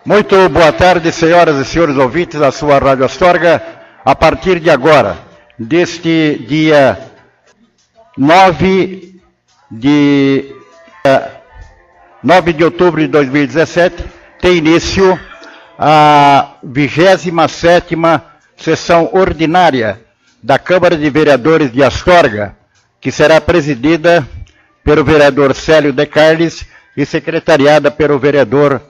Muito boa tarde, senhoras e senhores ouvintes da sua Rádio Astorga. A partir de agora, deste dia 9 de outubro de 2017, tem início a 27ª sessão ordinária da Câmara de Vereadores de Astorga, que será presidida pelo vereador Célio de Carles e secretariada pelo vereador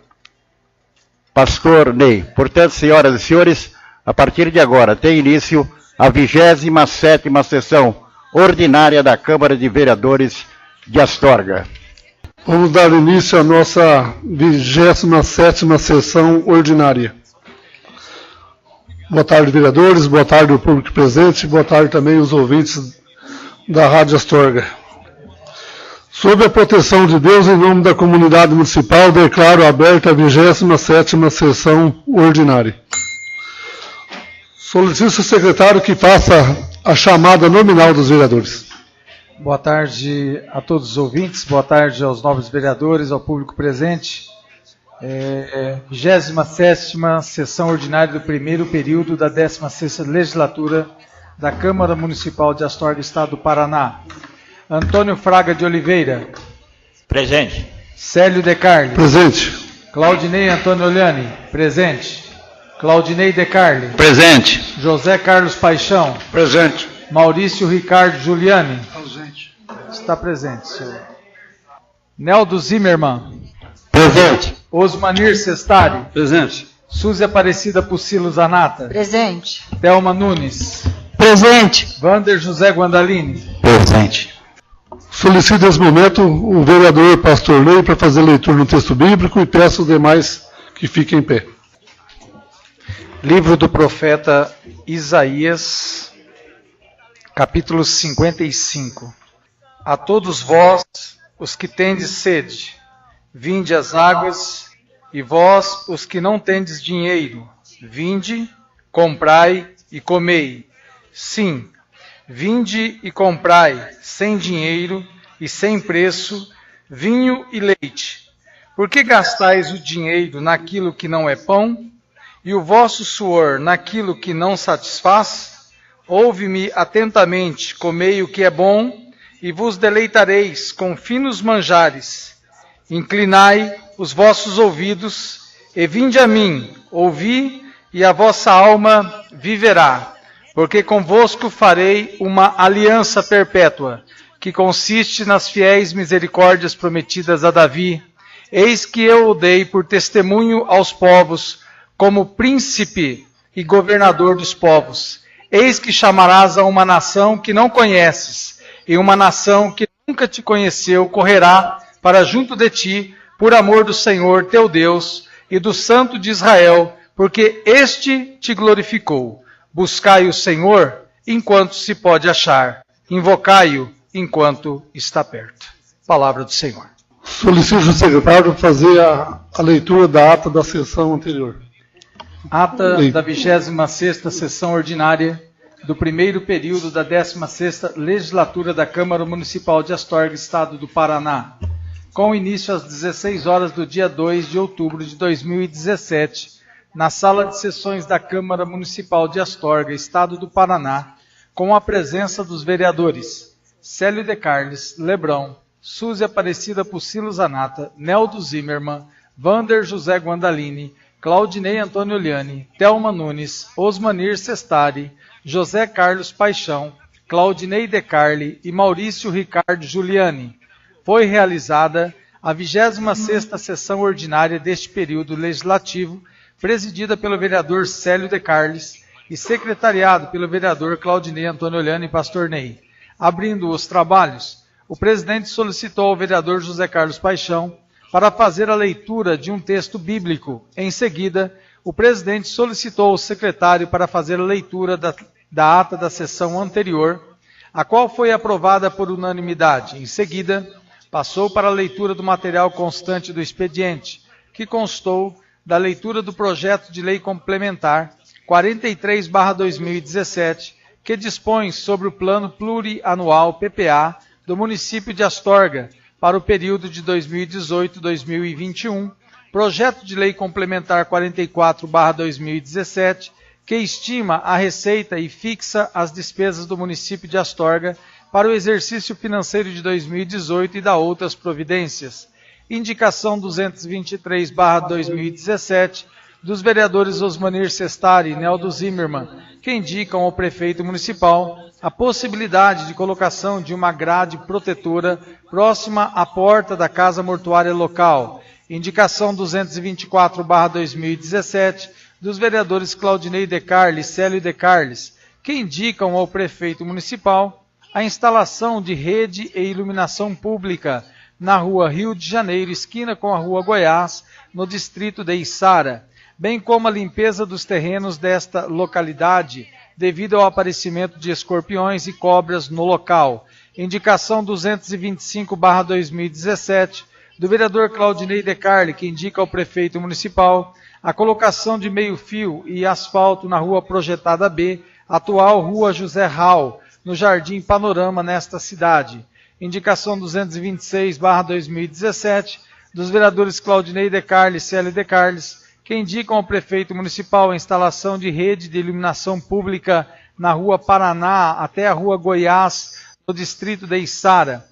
Pastor Ney. Portanto, senhoras e senhores, a partir de agora tem início a 27ª sessão ordinária da Câmara de Vereadores de Astorga. Vamos dar início à nossa 27ª sessão ordinária. Boa tarde, vereadores, boa tarde ao público presente, boa tarde também aos ouvintes da Rádio Astorga. Sob a proteção de Deus, em nome da comunidade municipal, declaro aberta a 27ª sessão ordinária. Solicito ao secretário que faça a chamada nominal dos vereadores. Boa tarde a todos os ouvintes, boa tarde aos nobres vereadores, ao público presente. 27ª sessão ordinária do primeiro período da 16ª legislatura da Câmara Municipal de Astorga, Estado do Paraná. Antônio Fraga de Oliveira. Presente. Célio de Carli. Presente. Claudinei Antônio Oliani. Presente. Claudinei de Carli. Presente. José Carlos Paixão. Presente. Maurício Ricardo Giuliani. Presente. Está presente, senhor. Neldo Zimmermann. Presente. Osmanir Sestari. Presente. Suzy Aparecida Pucilo Zanata. Presente. Thelma Nunes. Presente. Vander José Guandalini. Presente. Solicito nesse momento o vereador Pastor Ney para fazer leitura no texto bíblico e peço os demais que fiquem em pé. Livro do profeta Isaías, capítulo 55. A todos vós, os que tendes sede, vinde às águas, e vós, os que não tendes dinheiro, vinde, comprai e comei. Sim, vinde e comprai, sem dinheiro e sem preço, vinho e leite. Por que gastais o dinheiro naquilo que não é pão, e o vosso suor naquilo que não satisfaz? Ouve-me atentamente, comei o que é bom, e vos deleitareis com finos manjares. Inclinai os vossos ouvidos, e vinde a mim, ouvi, e a vossa alma viverá. Porque convosco farei uma aliança perpétua, que consiste nas fiéis misericórdias prometidas a Davi. Eis que eu o dei por testemunho aos povos, como príncipe e governador dos povos. Eis que chamarás a uma nação que não conheces, e uma nação que nunca te conheceu correrá para junto de ti, por amor do Senhor teu Deus e do Santo de Israel, porque este te glorificou. Buscai o Senhor enquanto se pode achar, invocai-o enquanto está perto. Palavra do Senhor. Solicito ao secretário fazer a leitura da ata da sessão anterior. Ata da 26ª sessão ordinária do primeiro período da 16ª legislatura da Câmara Municipal de Astorga, Estado do Paraná, com início às 16 horas do dia 2 de outubro de 2017, na Sala de Sessões da Câmara Municipal de Astorga, Estado do Paraná, com a presença dos vereadores Célio de Carles, Lebrão, Suzy Aparecida Pucilo Zanata, Neldo Zimmermann, Vander José Guandalini, Claudinei Antônio Oliani, Thelma Nunes, Osmanir Sestari, José Carlos Paixão, Claudinei de Carli e Maurício Ricardo Giuliani. Foi realizada a 26ª sessão ordinária deste período legislativo, presidida pelo vereador Célio de Carles e secretariado pelo vereador Claudinei Antônio Oliani e Pastor Ney. Abrindo os trabalhos, o presidente solicitou ao vereador José Carlos Paixão para fazer a leitura de um texto bíblico. Em seguida, o presidente solicitou ao secretário para fazer a leitura da ata da sessão anterior, a qual foi aprovada por unanimidade. Em seguida, passou para a leitura do material constante do expediente, que constou da leitura do projeto de lei complementar 43/2017, que dispõe sobre o Plano Plurianual PPA do município de Astorga para o período de 2018-2021, Projeto de Lei Complementar 44/2017, que estima a receita e fixa as despesas do município de Astorga para o exercício financeiro de 2018 e dá outras providências. Indicação 223/2017, dos vereadores Osmanir Sestari e Neldo Zimmermann, que indicam ao prefeito municipal a possibilidade de colocação de uma grade protetora próxima à porta da casa mortuária local. Indicação 224/2017, dos vereadores Claudinei de Carles e Célio de Carles, que indicam ao prefeito municipal a instalação de rede e iluminação pública na rua Rio de Janeiro, esquina com a rua Goiás, no distrito de Içara, bem como a limpeza dos terrenos desta localidade, devido ao aparecimento de escorpiões e cobras no local. Indicação 225/2017, do vereador Claudinei de Carli, que indica ao prefeito municipal a colocação de meio-fio e asfalto na rua Projetada B, atual rua José Rau, no Jardim Panorama, nesta cidade. Indicação 226/2017, dos vereadores Claudinei de Carli e Célio de Carles, que indicam ao prefeito municipal a instalação de rede de iluminação pública na rua Paraná até a rua Goiás, no distrito de Içara.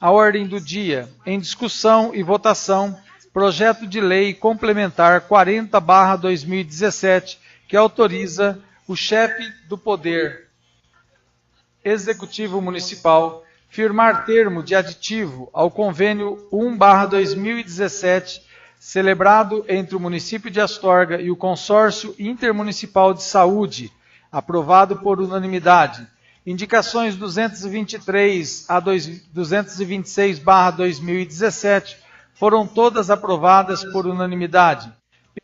A ordem do dia: em discussão e votação, projeto de lei complementar 40/2017, que autoriza o chefe do Poder Executivo Municipal firmar termo de aditivo ao convênio 1/2017, celebrado entre o município de Astorga e o Consórcio Intermunicipal de Saúde, aprovado por unanimidade. Indicações 223 a 226/2017 foram todas aprovadas por unanimidade.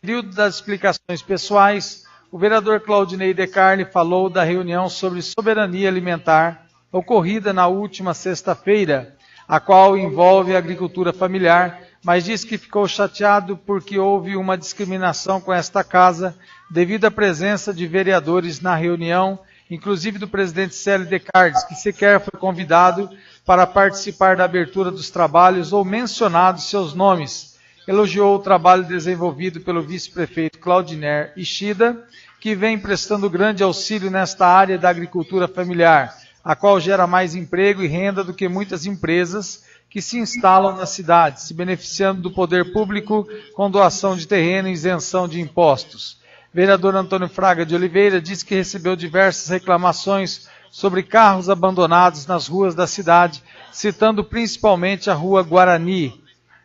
Período das explicações pessoais, o vereador Claudinei de Carli falou da reunião sobre soberania alimentar ocorrida na última sexta-feira, a qual envolve a agricultura familiar, mas diz que ficou chateado porque houve uma discriminação com esta casa devido à presença de vereadores na reunião, inclusive do presidente Célio de Carles, que sequer foi convidado para participar da abertura dos trabalhos ou mencionado seus nomes. Elogiou o trabalho desenvolvido pelo vice-prefeito Claudiner Ishida, que vem prestando grande auxílio nesta área da agricultura familiar, a qual gera mais emprego e renda do que muitas empresas que se instalam na cidade, se beneficiando do poder público com doação de terreno e isenção de impostos. Vereador Antônio Fraga de Oliveira disse que recebeu diversas reclamações sobre carros abandonados nas ruas da cidade, citando principalmente a rua Guarani.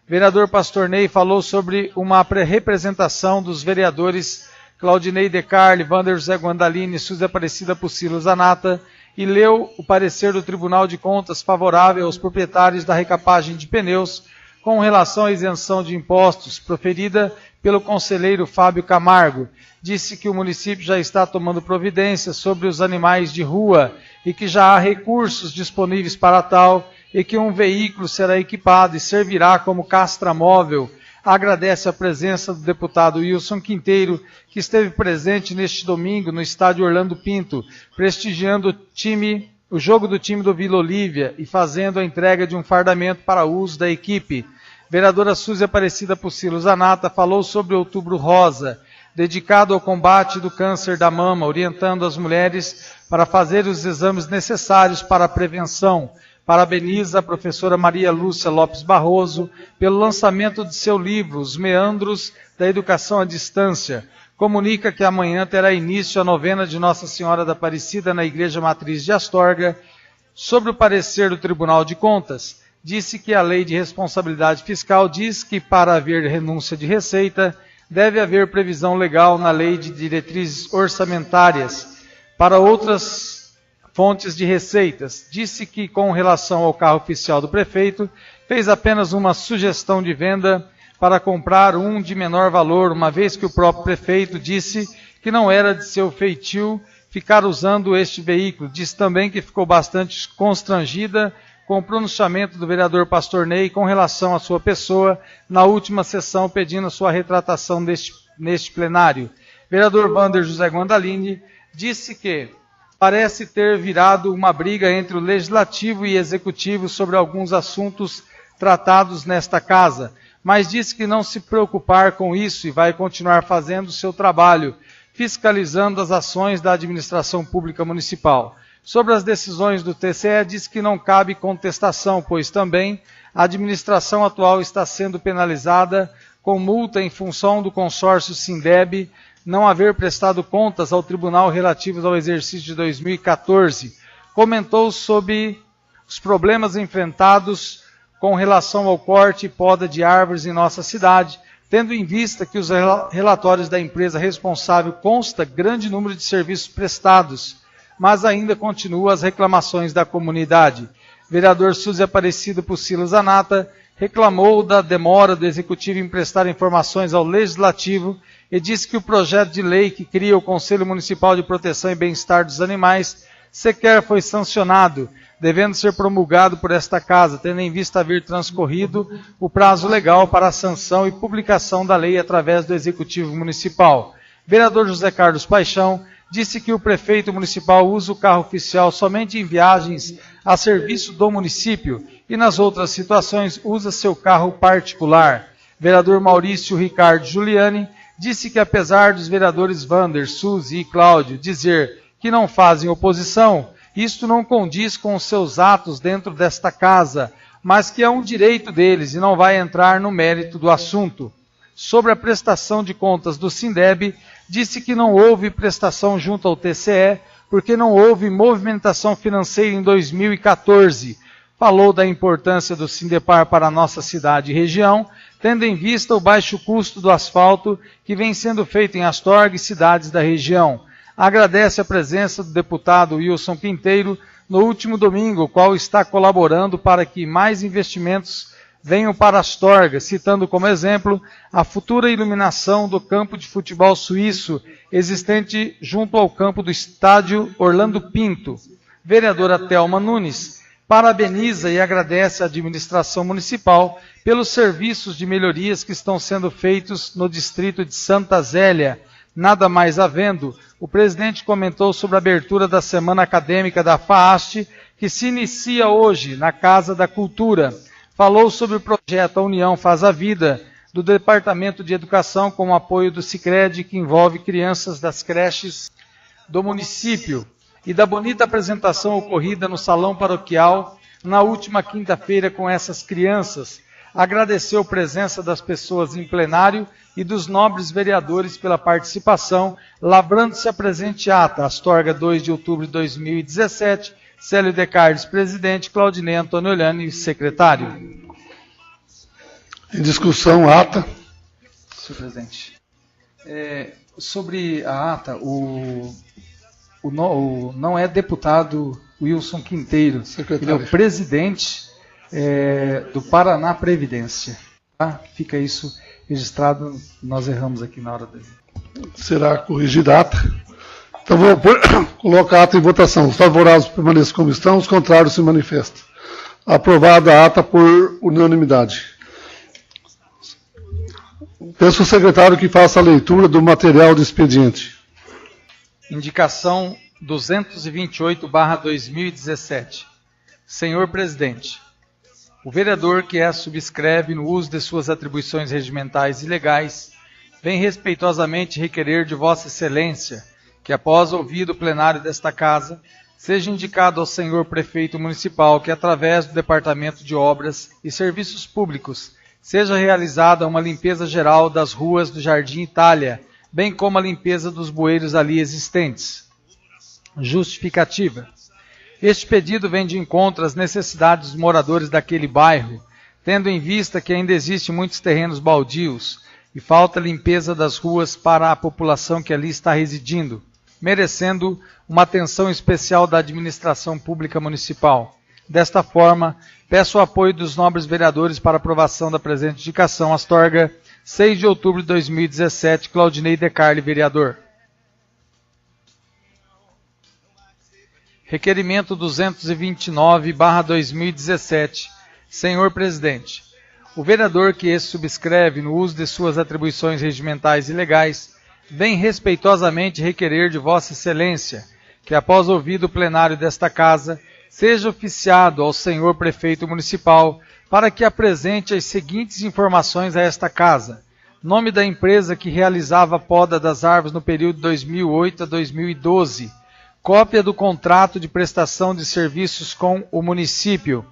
Vereador Pastor Ney falou sobre uma representação dos vereadores Claudinei de Carli, Wander José Guandalini e Suzy Aparecida Pucilo Zanata, e leu o parecer do Tribunal de Contas favorável aos proprietários da recapagem de pneus com relação à isenção de impostos, proferida pelo conselheiro Fábio Camargo. Disse que o município já está tomando providências sobre os animais de rua e que já há recursos disponíveis para tal e que um veículo será equipado e servirá como castramóvel. Agradece a presença do deputado Wilson Quinteiro, que esteve presente neste domingo no estádio Orlando Pinto, prestigiando o jogo do time do Vila Olívia e fazendo a entrega de um fardamento para uso da equipe. Vereadora Suzy Aparecida Pucilo Zanata falou sobre o Outubro Rosa, dedicado ao combate do câncer da mama, orientando as mulheres para fazer os exames necessários para a prevenção. Parabeniza a professora Maria Lúcia Lopes Barroso pelo lançamento de seu livro, Os Meandros da Educação à Distância. Comunica que amanhã terá início a novena de Nossa Senhora da Aparecida na Igreja Matriz de Astorga. Sobre o parecer do Tribunal de Contas, disse que a Lei de Responsabilidade Fiscal diz que, para haver renúncia de receita, deve haver previsão legal na Lei de Diretrizes Orçamentárias para outras fontes de receitas. Disse que, com relação ao carro oficial do prefeito, fez apenas uma sugestão de venda para comprar um de menor valor, uma vez que o próprio prefeito disse que não era de seu feitio ficar usando este veículo. Disse também que ficou bastante constrangida com o pronunciamento do vereador Pastor Ney com relação à sua pessoa na última sessão, pedindo sua retratação neste plenário. Vereador Wander José Guandalini disse que parece ter virado uma briga entre o Legislativo e Executivo sobre alguns assuntos tratados nesta casa. mas disse que não se preocupar com isso e vai continuar fazendo o seu trabalho, fiscalizando as ações da administração pública municipal. Sobre as decisões do TCE, disse que não cabe contestação, pois também a administração atual está sendo penalizada com multa em função do consórcio Sindeb não haver prestado contas ao tribunal relativos ao exercício de 2014. Comentou sobre os problemas enfrentados com relação ao corte e poda de árvores em nossa cidade, tendo em vista que os relatórios da empresa responsável consta grande número de serviços prestados, mas ainda continuam as reclamações da comunidade. Vereador Suzy Aparecido Pucilo Zanata reclamou da demora do Executivo em prestar informações ao Legislativo e disse que o projeto de lei que cria o Conselho Municipal de Proteção e Bem-Estar dos Animais sequer foi sancionado, devendo ser promulgado por esta Casa, tendo em vista haver transcorrido o prazo legal para a sanção e publicação da lei através do Executivo Municipal. Vereador José Carlos Paixão disse que o prefeito municipal usa o carro oficial somente em viagens a serviço do município e nas outras situações usa seu carro particular. Vereador Maurício Ricardo Giuliani disse que apesar dos vereadores Vander, Suzy e Cláudio dizer que não fazem oposição, isto não condiz com os seus atos dentro desta casa, mas que é um direito deles e não vai entrar no mérito do assunto. Sobre a prestação de contas do Sindeb, disse que não houve prestação junto ao TCE, porque não houve movimentação financeira em 2014. Falou da importância do Sindepar para a nossa cidade e região, tendo em vista o baixo custo do asfalto que vem sendo feito em Astorga e cidades da região. Agradece a presença do deputado Wilson Quinteiro no último domingo, o qual está colaborando para que mais investimentos venham para Astorga, citando como exemplo a futura iluminação do campo de futebol suíço existente junto ao campo do estádio Orlando Pinto. Vereadora Thelma Nunes parabeniza e agradece à administração municipal pelos serviços de melhorias que estão sendo feitos no distrito de Santa Zélia. Nada mais havendo, o presidente comentou sobre a abertura da Semana Acadêmica da FAAST, que se inicia hoje na Casa da Cultura. Falou sobre o projeto A União Faz a Vida, do Departamento de Educação, com o apoio do Sicredi, que envolve crianças das creches do município, e da bonita apresentação ocorrida no Salão Paroquial na última quinta-feira com essas crianças. Agradeceu a presença das pessoas em plenário e dos nobres vereadores pela participação, lavrando-se a presente ata, Astorga, 2 de outubro de 2017, Célio de Carlos, presidente, Claudinei Antônio Olhani, secretário. Em discussão, ata. Senhor presidente, sobre a ata, não é deputado Wilson Quinteiro, secretário. Ele é o presidente do Paraná Previdência. Tá? Fica isso registrado, nós erramos aqui na hora dele. Será corrigida a ata. Então vou colocar a ata em votação. Os favoráveis permaneçam como estão, os contrários se manifestam. Aprovada a ata por unanimidade. Peço ao secretário que faça a leitura do material do expediente. Indicação 228/2017. Senhor presidente, o vereador que subscreve no uso de suas atribuições regimentais e legais vem respeitosamente requerer de Vossa Excelência que, após ouvido o plenário desta Casa, seja indicado ao senhor prefeito municipal que, através do Departamento de Obras e Serviços Públicos, seja realizada uma limpeza geral das ruas do Jardim Itália, bem como a limpeza dos bueiros ali existentes. Justificativa. Este pedido vem de encontro às necessidades dos moradores daquele bairro, tendo em vista que ainda existem muitos terrenos baldios e falta limpeza das ruas para a população que ali está residindo, merecendo uma atenção especial da administração pública municipal. Desta forma, peço o apoio dos nobres vereadores para aprovação da presente indicação. Astorga, 6 de outubro de 2017, Claudinei de Carli, vereador. Requerimento 229/2017. Senhor presidente, o vereador que subscreve no uso de suas atribuições regimentais e legais vem respeitosamente requerer de Vossa Excelência que, após ouvido o plenário desta Casa, seja oficiado ao senhor prefeito municipal para que apresente as seguintes informações a esta Casa: nome da empresa que realizava a poda das árvores no período 2008 a 2012, cópia do contrato de prestação de serviços com o município,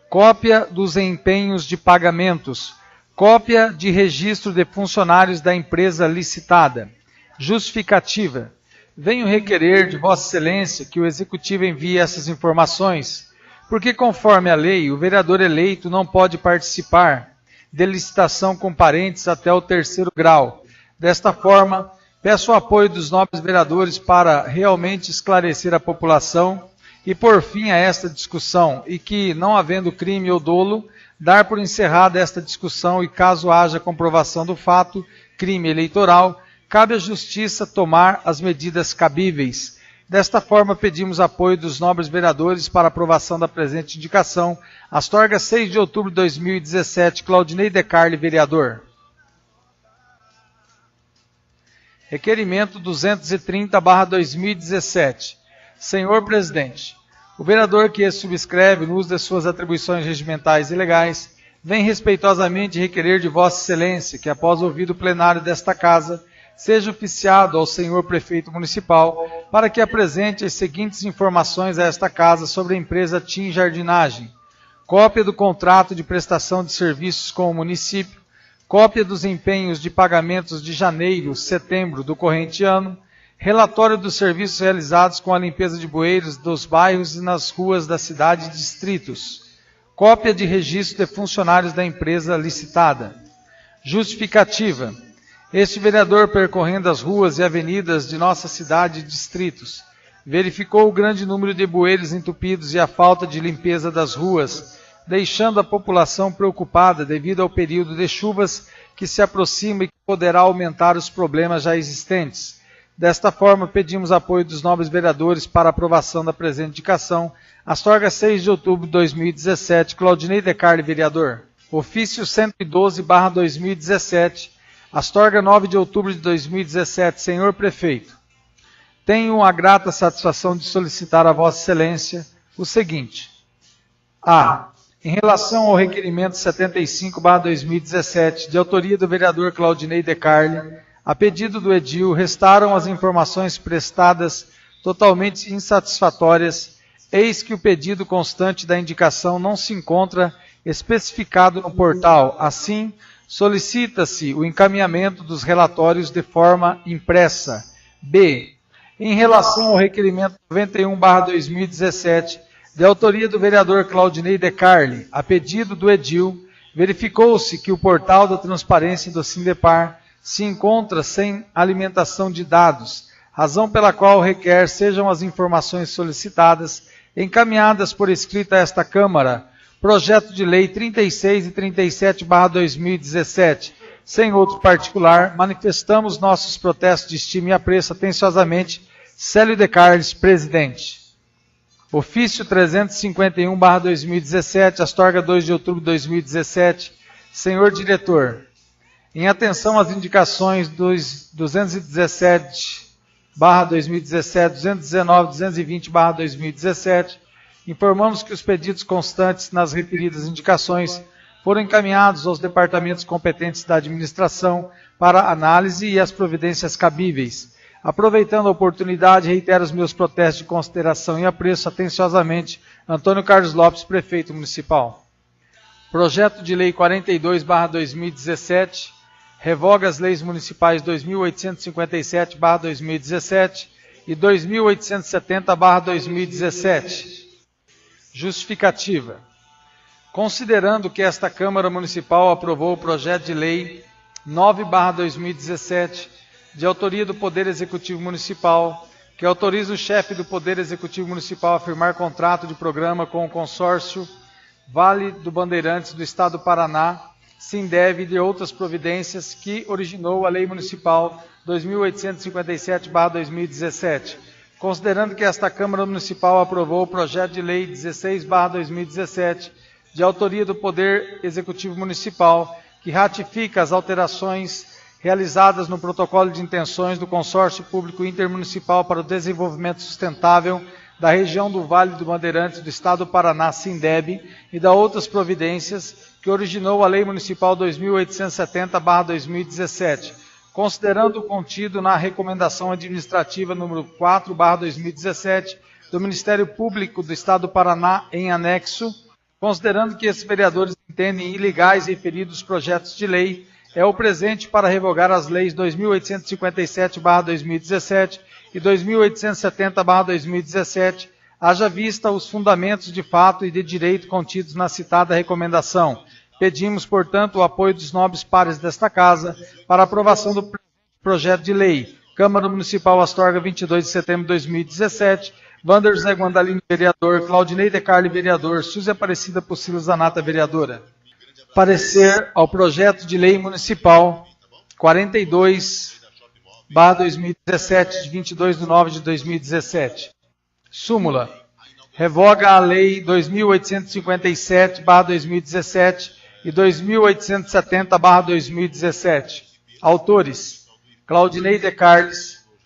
cópia dos empenhos de pagamentos, cópia de registro de funcionários da empresa licitada. Justificativa. Venho requerer de Vossa Excelência que o Executivo envie essas informações, porque, conforme a lei, o vereador eleito não pode participar de licitação com parentes até o 3º grau. Desta forma, peço o apoio dos nobres vereadores para realmente esclarecer a população e pôr fim a esta discussão, e que, não havendo crime ou dolo, dar por encerrada esta discussão e, caso haja comprovação do fato, crime eleitoral, cabe à Justiça tomar as medidas cabíveis. Desta forma, pedimos apoio dos nobres vereadores para aprovação da presente indicação. Astorga, 6 de outubro de 2017, Claudinei De Carli, vereador. Requerimento 230/2017. Senhor Presidente, o vereador que subscreve, no uso de suas atribuições regimentais e legais, vem respeitosamente requerer de Vossa Excelência que, após ouvido o plenário desta Casa, seja oficiado ao senhor Prefeito Municipal para que apresente as seguintes informações a esta Casa sobre a empresa TIM Jardinagem: cópia do contrato de prestação de serviços com o município, cópia dos empenhos de pagamentos de janeiro, setembro do corrente ano, relatório dos serviços realizados com a limpeza de bueiros dos bairros e nas ruas da cidade e distritos, cópia de registro de funcionários da empresa licitada. Justificativa. Este vereador, percorrendo as ruas e avenidas de nossa cidade e distritos, verificou o grande número de bueiros entupidos e a falta de limpeza das ruas, deixando a população preocupada devido ao período de chuvas que se aproxima e que poderá aumentar os problemas já existentes. Desta forma, pedimos apoio dos nobres vereadores para aprovação da presente indicação. Astorga, 6 de outubro de 2017, Claudinei De Carli, vereador. Ofício 112/2017, Astorga, 9 de outubro de 2017, Senhor Prefeito. Tenho a grata satisfação de solicitar a Vossa Excelência o seguinte. A. Em relação ao requerimento 75/2017, de autoria do vereador Claudinei De Carli, a pedido do edil, restaram as informações prestadas totalmente insatisfatórias, eis que o pedido constante da indicação não se encontra especificado no portal. Assim, solicita-se o encaminhamento dos relatórios de forma impressa. B. Em relação ao requerimento 91/2017, de autoria do vereador Claudinei De Carli, a pedido do edil, verificou-se que o portal da transparência do Sindepar se encontra sem alimentação de dados, razão pela qual requer sejam as informações solicitadas encaminhadas por escrito a esta Câmara. Projeto de Lei 36 e 37/2017. Sem outro particular, manifestamos nossos protestos de estima e apreço atenciosamente. Célio De Carli, presidente. Ofício 351/2017, Astorga, 2 de outubro de 2017. Senhor diretor, em atenção às indicações dos 217/2017, 219, 220/2017, informamos que os pedidos constantes nas referidas indicações foram encaminhados aos departamentos competentes da administração para análise e as providências cabíveis. Aproveitando a oportunidade, reitero os meus protestos de consideração e apreço atenciosamente. Antônio Carlos Lopes, Prefeito Municipal. Projeto de Lei 42/2017, revoga as leis municipais 2857/2017 e 2870/2017. Justificativa. Considerando que esta Câmara Municipal aprovou o projeto de Lei 9/2017, de autoria do Poder Executivo Municipal, que autoriza o chefe do Poder Executivo Municipal a firmar contrato de programa com o consórcio Vale do Bandeirantes do Estado do Paraná, Sindeve e de outras providências que originou a Lei Municipal 2857/2017. Considerando que esta Câmara Municipal aprovou o projeto de Lei 16/2017, de autoria do Poder Executivo Municipal, que ratifica as alterações realizadas no protocolo de intenções do Consórcio Público Intermunicipal para o Desenvolvimento Sustentável da região do Vale do Bandeirantes do Estado do Paraná, Sindeb, e da outras providências que originou a Lei Municipal 2870/2017, considerando o contido na Recomendação Administrativa número 4/2017 do Ministério Público do Estado do Paraná em anexo, considerando que esses vereadores entendem ilegais referidos projetos de lei, é o presente para revogar as leis 2857/2017 e 2870/2017, haja vista os fundamentos de fato e de direito contidos na citada recomendação. Pedimos, portanto, o apoio dos nobres pares desta Casa para a aprovação do projeto de lei. Câmara Municipal Astorga, 22 de setembro de 2017. Wander José Guandalini, vereador. Claudinei De Carli, vereador. Suzy Aparecida Pucilo Zanata, vereadora. Parecer ao projeto de lei municipal 42/2017, de 22/9/2017. Súmula. Revoga a Lei 2857/2017 e 2870/2017. Autores: Claudinei De Carli,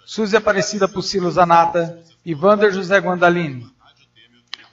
Suzy Aparecida Pucilo Zanata e Wander José Guandalini.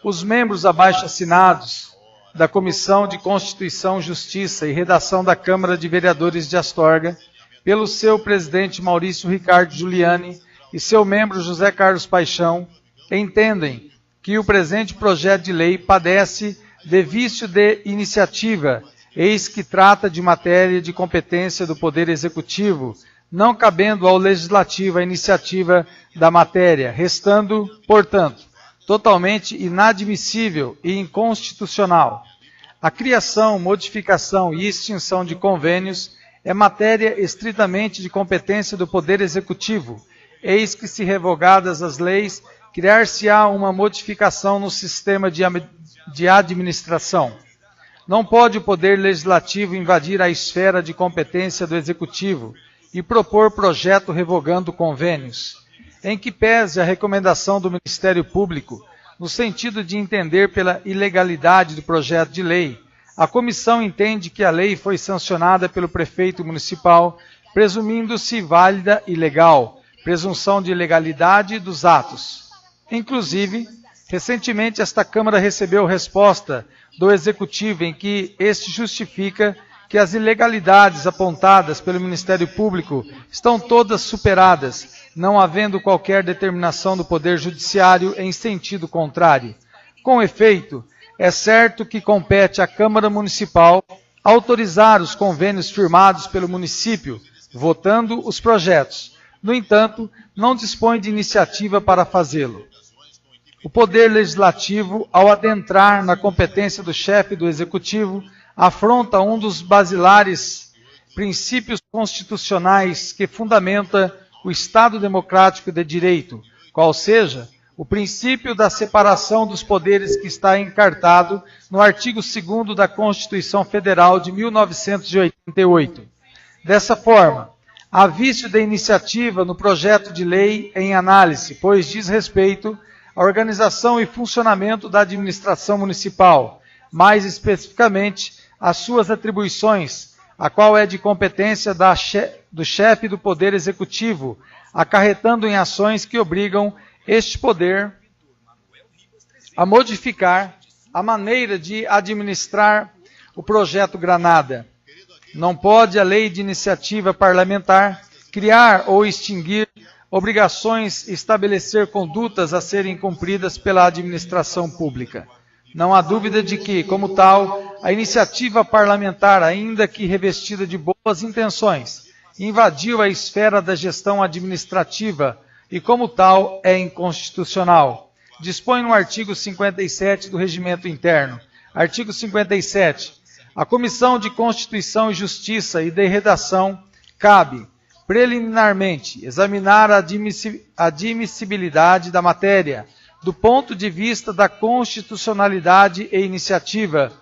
Os membros abaixo assinados da Comissão de Constituição, Justiça e Redação da Câmara de Vereadores de Astorga, pelo seu presidente Maurício Ricardo Giuliani e seu membro José Carlos Paixão, entendem que o presente projeto de lei padece de vício de iniciativa, eis que trata de matéria de competência do Poder Executivo, não cabendo ao Legislativo a iniciativa da matéria, restando, portanto, totalmente inadmissível e inconstitucional. A criação, modificação e extinção de convênios é matéria estritamente de competência do Poder Executivo, eis que, se revogadas as leis, criar-se-á uma modificação no sistema de administração. Não pode o Poder Legislativo invadir a esfera de competência do Executivo e propor projeto revogando convênios. Em que pese a recomendação do Ministério Público, no sentido de entender pela ilegalidade do projeto de lei, a comissão entende que a lei foi sancionada pelo prefeito municipal, presumindo-se válida e legal, presunção de legalidade dos atos. Inclusive, recentemente esta Câmara recebeu resposta do Executivo em que este justifica que as ilegalidades apontadas pelo Ministério Público estão todas superadas, não havendo qualquer determinação do Poder Judiciário em sentido contrário. Com efeito, é certo que compete à Câmara Municipal autorizar os convênios firmados pelo município, votando os projetos. No entanto, não dispõe de iniciativa para fazê-lo. O Poder Legislativo, ao adentrar na competência do chefe do Executivo, afronta um dos basilares princípios constitucionais que fundamenta o Estado Democrático de Direito, qual seja o princípio da separação dos poderes que está encartado no artigo 2º da Constituição Federal de 1988. Dessa forma, há vício de iniciativa no projeto de lei em análise, pois diz respeito à organização e funcionamento da administração municipal, mais especificamente às suas atribuições, a qual é de competência do chefe do Poder Executivo, acarretando em ações que obrigam este poder a modificar a maneira de administrar o projeto Granada. Não pode a lei de iniciativa parlamentar criar ou extinguir obrigações e estabelecer condutas a serem cumpridas pela administração pública. Não há dúvida de que, como tal, a iniciativa parlamentar, ainda que revestida de boas intenções, invadiu a esfera da gestão administrativa e, como tal, é inconstitucional. Dispõe no artigo 57 do Regimento Interno. Artigo 57. A Comissão de Constituição e Justiça e de Redação cabe, preliminarmente, examinar a admissibilidade da matéria, do ponto de vista da constitucionalidade e iniciativa.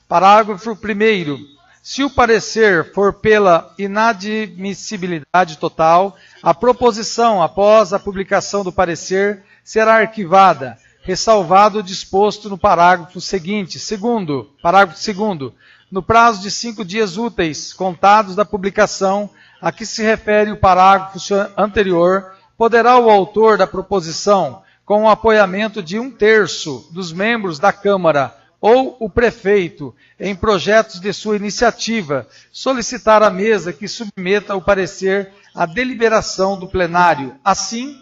Parágrafo 1º. Se o parecer for pela inadmissibilidade total, a proposição, após a publicação do parecer, será arquivada, ressalvado o disposto no parágrafo seguinte. Parágrafo 2º. No prazo de 5 dias úteis, contados da publicação a que se refere o parágrafo anterior, poderá o autor da proposição, com o apoiamento de 1/3 dos membros da Câmara ou o prefeito em projetos de sua iniciativa, solicitar à mesa que submeta o parecer à deliberação do plenário. Assim,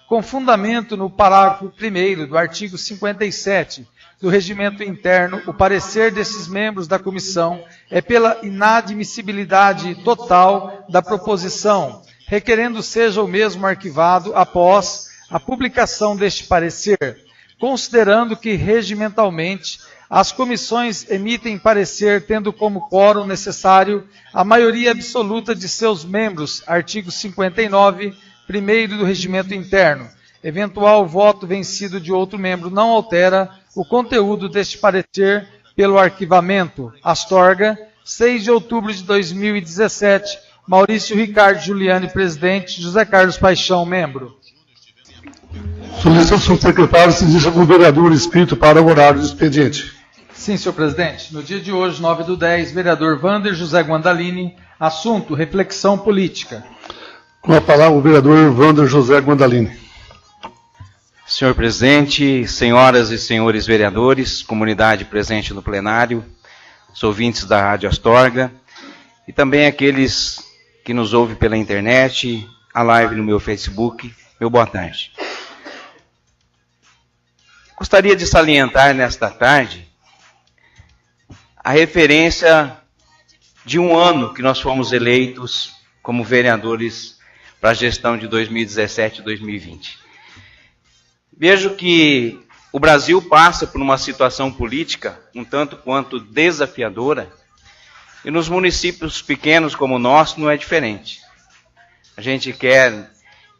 com fundamento no parágrafo 1º do artigo 57 do Regimento Interno, o parecer desses membros da comissão é pela inadmissibilidade total da proposição, requerendo seja o mesmo arquivado após a publicação deste parecer, considerando que, regimentalmente, as comissões emitem parecer tendo como quórum necessário a maioria absoluta de seus membros, artigo 59, 1º do Regimento Interno. Eventual voto vencido de outro membro não altera o conteúdo deste parecer pelo arquivamento. Astorga, 6 de outubro de 2017, Maurício Ricardo Giuliani, presidente, José Carlos Paixão, membro. Solicito ao senhor secretário se dirija com o vereador inscrito para o horário do expediente. Sim, senhor presidente. No dia de hoje, 9/10, vereador Wander José Guandalini, assunto, reflexão política. Com a palavra o vereador Wander José Guandalini. Senhor presidente, senhoras e senhores vereadores, comunidade presente no plenário, os ouvintes da Rádio Astorga e também aqueles que nos ouvem pela internet, a live no meu Facebook, meu boa tarde. Gostaria de salientar nesta tarde a referência de um ano que nós fomos eleitos como vereadores para a gestão de 2017 e 2020. Vejo que o Brasil passa por uma situação política um tanto quanto desafiadora e nos municípios pequenos como o nosso não é diferente. A gente quer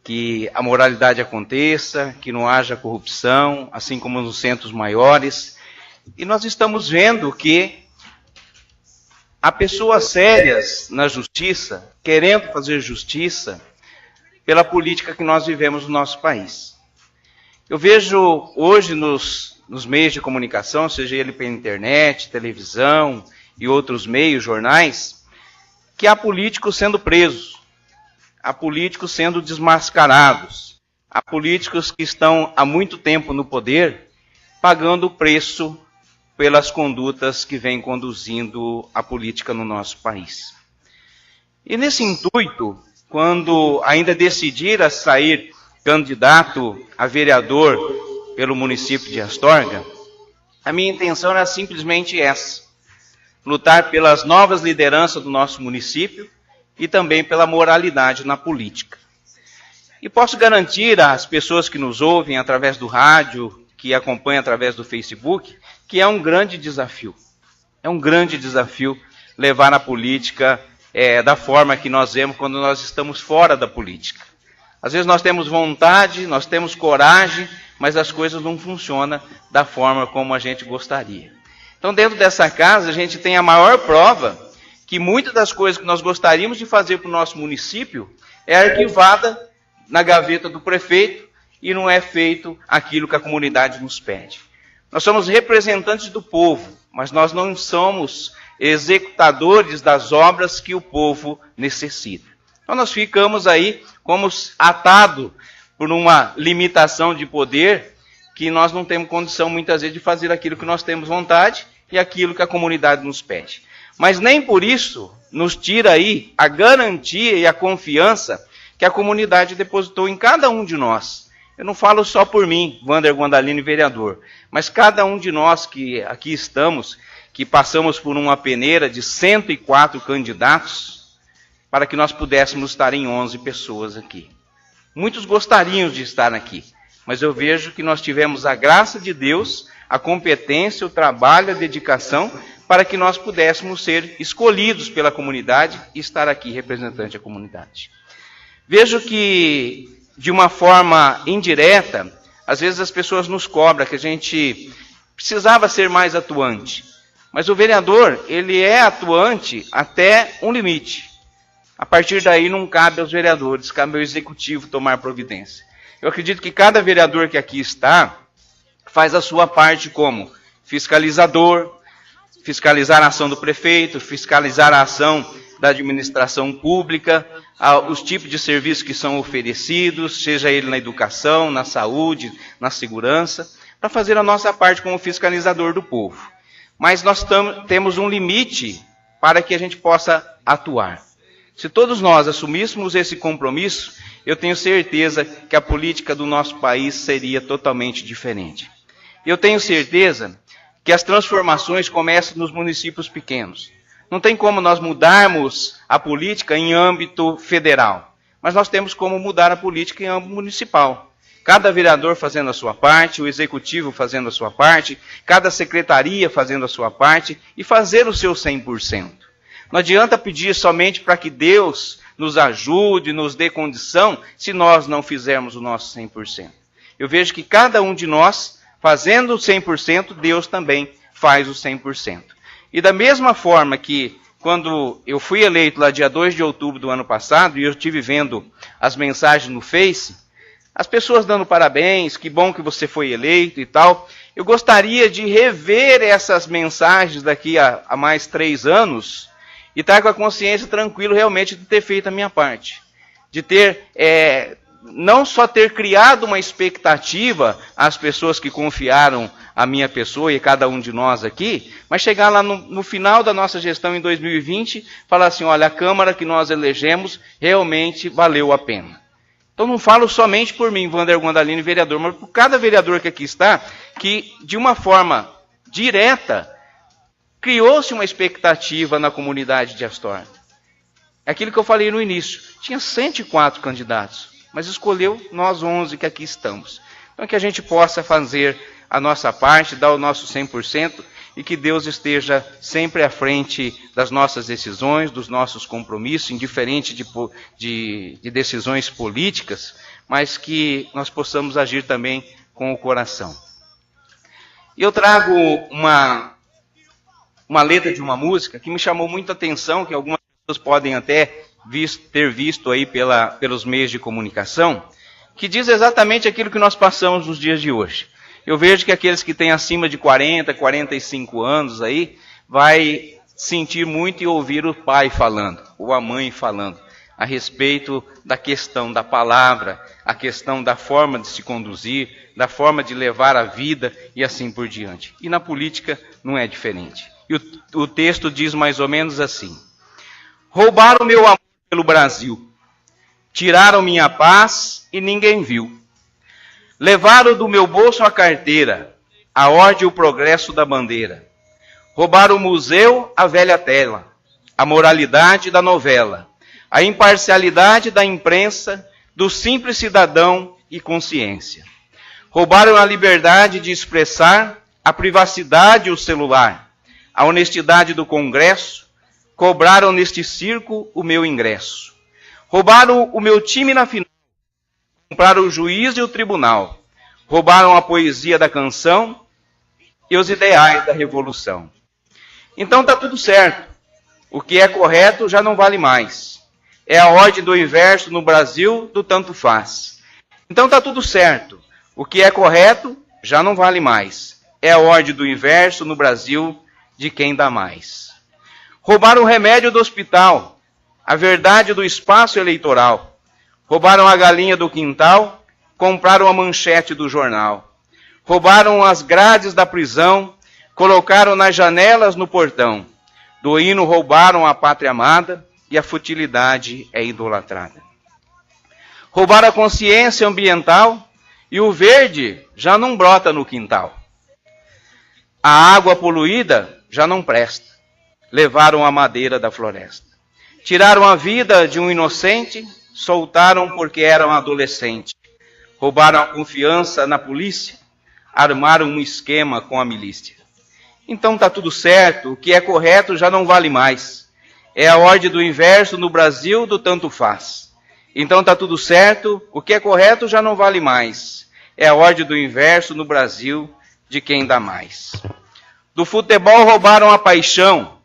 que a moralidade aconteça, que não haja corrupção, assim como nos centros maiores. E nós estamos vendo que há pessoas sérias na justiça, querendo fazer justiça pela política que nós vivemos no nosso país. Eu vejo hoje nos meios de comunicação, seja ele pela internet, televisão e outros meios, jornais, que há políticos sendo presos, há políticos sendo desmascarados, há políticos que estão há muito tempo no poder, pagando o preço pelas condutas que vêm conduzindo a política no nosso país. E nesse intuito, quando ainda decidir a sair candidato a vereador pelo município de Astorga, a minha intenção era simplesmente essa: lutar pelas novas lideranças do nosso município e também pela moralidade na política. E posso garantir às pessoas que nos ouvem através do rádio, que acompanham através do Facebook, que é um grande desafio. É um grande desafio levar a política da forma que nós vemos quando nós estamos fora da política. Às vezes nós temos vontade, nós temos coragem, mas as coisas não funcionam da forma como a gente gostaria. Então, dentro dessa casa, a gente tem a maior prova que muitas das coisas que nós gostaríamos de fazer para o nosso município é arquivada na gaveta do prefeito e não é feito aquilo que a comunidade nos pede. Nós somos representantes do povo, mas nós não somos executadores das obras que o povo necessita. Então nós ficamos aí como atados por uma limitação de poder que nós não temos condição muitas vezes de fazer aquilo que nós temos vontade e aquilo que a comunidade nos pede. Mas nem por isso nos tira aí a garantia e a confiança que a comunidade depositou em cada um de nós. Eu não falo só por mim, Wander Guandalini, vereador, mas cada um de nós que aqui estamos, que passamos por uma peneira de 104 candidatos, para que nós pudéssemos estar em 11 pessoas aqui. Muitos gostariam de estar aqui, mas eu vejo que nós tivemos a graça de Deus, a competência, o trabalho, a dedicação, para que nós pudéssemos ser escolhidos pela comunidade e estar aqui representante da comunidade. Vejo que, de uma forma indireta, às vezes as pessoas nos cobram que a gente precisava ser mais atuante. Mas o vereador, ele é atuante até um limite. A partir daí não cabe aos vereadores, cabe ao executivo tomar providência. Eu acredito que cada vereador que aqui está faz a sua parte como fiscalizador, fiscalizar a ação do prefeito, fiscalizar a ação da administração pública, os tipos de serviços que são oferecidos, seja ele na educação, na saúde, na segurança, para fazer a nossa parte como fiscalizador do povo. Mas nós temos um limite para que a gente possa atuar. Se todos nós assumíssemos esse compromisso, eu tenho certeza que a política do nosso país seria totalmente diferente. Eu tenho certeza que as transformações começam nos municípios pequenos. Não tem como nós mudarmos a política em âmbito federal, mas nós temos como mudar a política em âmbito municipal. Cada vereador fazendo a sua parte, o executivo fazendo a sua parte, cada secretaria fazendo a sua parte e fazer o seu 100%. Não adianta pedir somente para que Deus nos ajude, nos dê condição, se nós não fizermos o nosso 100%. Eu vejo que cada um de nós, fazendo o 100%, Deus também faz o 100%. E da mesma forma que, quando eu fui eleito lá dia 2 de outubro do ano passado, e eu estive vendo as mensagens no Face, as pessoas dando parabéns, que bom que você foi eleito e tal, eu gostaria de rever essas mensagens daqui a mais 3 anos, e estar com a consciência tranquila realmente de ter feito a minha parte. De ter, não só ter criado uma expectativa às pessoas que confiaram a minha pessoa e cada um de nós aqui, mas chegar lá no final da nossa gestão em 2020, falar assim, olha, a Câmara que nós elegemos realmente valeu a pena. Então não falo somente por mim, Wander Guandalini, vereador, mas por cada vereador que aqui está, que de uma forma direta, criou-se uma expectativa na comunidade de Astorga. É aquilo que eu falei no início. Tinha 104 candidatos, mas escolheu nós 11 que aqui estamos. Então que a gente possa fazer a nossa parte, dar o nosso 100% e que Deus esteja sempre à frente das nossas decisões, dos nossos compromissos, indiferente de decisões políticas, mas que nós possamos agir também com o coração. E eu trago uma letra de uma música que me chamou muita atenção, que algumas pessoas podem até ter visto aí pelos meios de comunicação, que diz exatamente aquilo que nós passamos nos dias de hoje. Eu vejo que aqueles que têm acima de 40, 45 anos aí, vai sentir muito e ouvir o pai falando, ou a mãe falando, a respeito da questão da palavra, a questão da forma de se conduzir, da forma de levar a vida e assim por diante. E na política não é diferente. E o texto diz mais ou menos assim: roubaram meu amor pelo Brasil, tiraram minha paz e ninguém viu. Levaram do meu bolso a carteira, a ordem e o progresso da bandeira. Roubaram o museu, a velha tela, a moralidade da novela, a imparcialidade da imprensa, do simples cidadão e consciência. Roubaram a liberdade de expressar, a privacidade e o celular, a honestidade do Congresso, cobraram neste circo o meu ingresso. Roubaram o meu time na final, compraram o juiz e o tribunal, roubaram a poesia da canção e os ideais da revolução. Então está tudo certo. O que é correto já não vale mais. É a ordem do inverso no Brasil do tanto faz. Então está tudo certo. O que é correto já não vale mais. É a ordem do inverso no Brasil de quem dá mais. Roubaram o remédio do hospital, a verdade do espaço eleitoral. Roubaram a galinha do quintal, compraram a manchete do jornal. Roubaram as grades da prisão, colocaram nas janelas no portão. Do hino roubaram a pátria amada e a futilidade é idolatrada. Roubaram a consciência ambiental e o verde já não brota no quintal. A água poluída já não presta. Levaram a madeira da floresta. Tiraram a vida de um inocente, soltaram porque era um adolescente. Roubaram a confiança na polícia, armaram um esquema com a milícia. Então está tudo certo, o que é correto já não vale mais. É a ordem do inverso no Brasil do tanto faz. Então está tudo certo, o que é correto já não vale mais. É a ordem do inverso no Brasil de quem dá mais. Do futebol roubaram a paixão,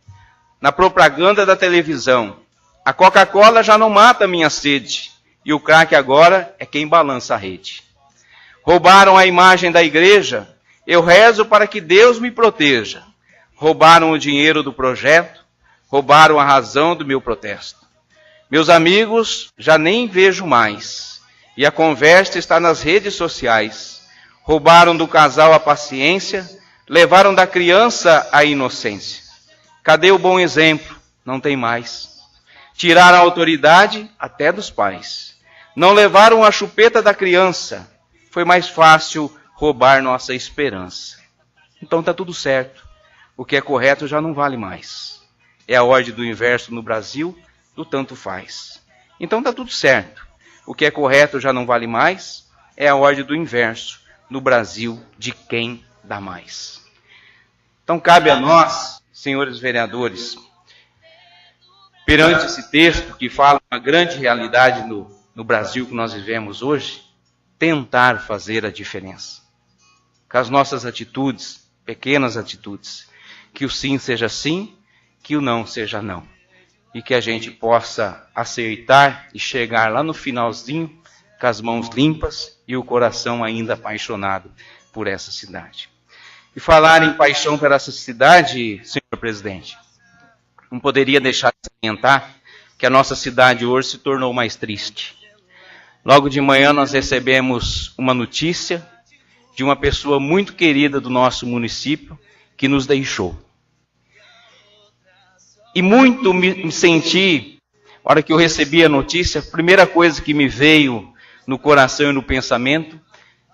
na propaganda da televisão. A Coca-Cola já não mata a minha sede, e o craque agora é quem balança a rede. Roubaram a imagem da igreja, eu rezo para que Deus me proteja. Roubaram o dinheiro do projeto, roubaram a razão do meu protesto. Meus amigos já nem vejo mais, e a conversa está nas redes sociais. Roubaram do casal a paciência, levaram da criança a inocência. Cadê o bom exemplo? Não tem mais. Tiraram a autoridade até dos pais. Não levaram a chupeta da criança. Foi mais fácil roubar nossa esperança. Então está tudo certo. O que é correto já não vale mais. É a ordem do inverso no Brasil, do tanto faz. Então está tudo certo. O que é correto já não vale mais. É a ordem do inverso no Brasil, de quem dá mais. Então cabe a nós, senhores vereadores, perante esse texto que fala uma grande realidade no Brasil que nós vivemos hoje, tentar fazer a diferença. Com as nossas atitudes, pequenas atitudes, que o sim seja sim, que o não seja não. E que a gente possa aceitar e chegar lá no finalzinho com as mãos limpas e o coração ainda apaixonado por essa cidade. E falar em paixão por essa cidade, senhor presidente, não poderia deixar de salientar que a nossa cidade hoje se tornou mais triste. Logo de manhã nós recebemos uma notícia de uma pessoa muito querida do nosso município que nos deixou. E muito me senti, na hora que eu recebi a notícia, a primeira coisa que me veio no coração e no pensamento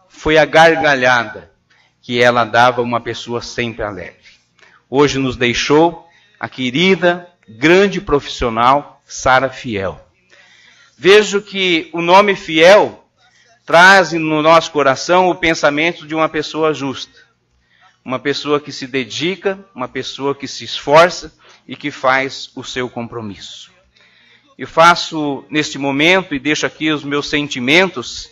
foi a gargalhada que ela dava a uma pessoa sempre alegre. Hoje nos deixou a querida, grande profissional, Sara Fiel. Vejo que o nome Fiel traz no nosso coração o pensamento de uma pessoa justa. Uma pessoa que se dedica, uma pessoa que se esforça e que faz o seu compromisso. Eu faço neste momento e deixo aqui os meus sentimentos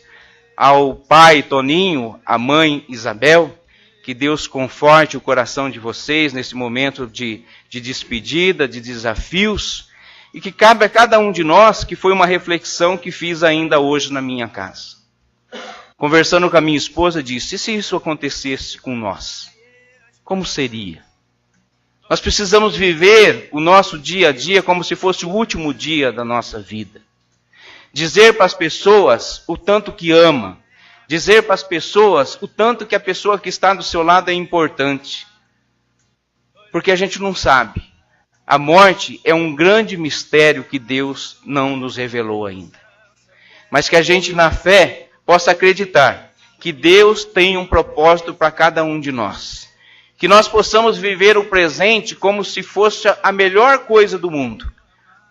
ao pai Toninho, à mãe Isabel, que Deus conforte o coração de vocês nesse momento de despedida, de desafios, e que cabe a cada um de nós, que foi uma reflexão que fiz ainda hoje na minha casa. Conversando com a minha esposa, disse, e se isso acontecesse com nós? Como seria? Nós precisamos viver o nosso dia a dia como se fosse o último dia da nossa vida. Dizer para as pessoas o tanto que ama. Dizer para as pessoas o tanto que a pessoa que está do seu lado é importante. Porque a gente não sabe. A morte é um grande mistério que Deus não nos revelou ainda. Mas que a gente, na fé, possa acreditar que Deus tem um propósito para cada um de nós. Que nós possamos viver o presente como se fosse a melhor coisa do mundo.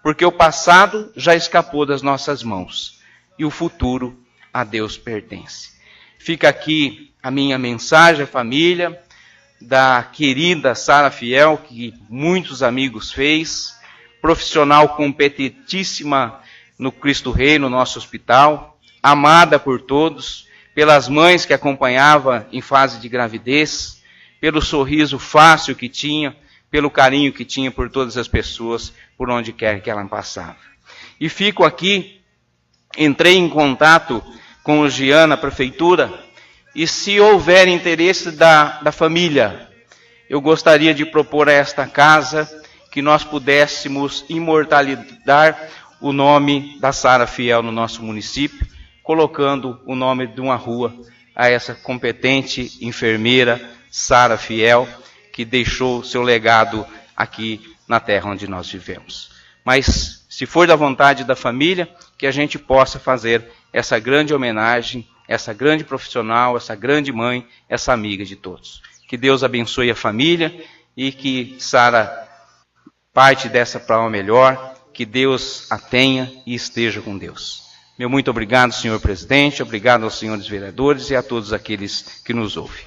Porque o passado já escapou das nossas mãos. E o futuro a Deus pertence. Fica aqui a minha mensagem à família da querida Sara Fiel, que muitos amigos fez. Profissional competentíssima no Cristo Rei, no nosso hospital. Amada por todos. Pelas mães que acompanhava em fase de gravidez. Pelo sorriso fácil que tinha, pelo carinho que tinha por todas as pessoas, por onde quer que ela passava. E fico aqui, entrei em contato com o Jean na prefeitura, e se houver interesse da família, eu gostaria de propor a esta casa que nós pudéssemos imortalizar o nome da Sara Fiel no nosso município, colocando o nome de uma rua a essa competente enfermeira, Sara Fiel, que deixou seu legado aqui na terra onde nós vivemos. Mas, se for da vontade da família, que a gente possa fazer essa grande homenagem, essa grande profissional, essa grande mãe, essa amiga de todos. Que Deus abençoe a família e que Sara parte dessa para uma melhor, que Deus a tenha e esteja com Deus. Meu muito obrigado, senhor presidente, obrigado aos senhores vereadores e a todos aqueles que nos ouvem.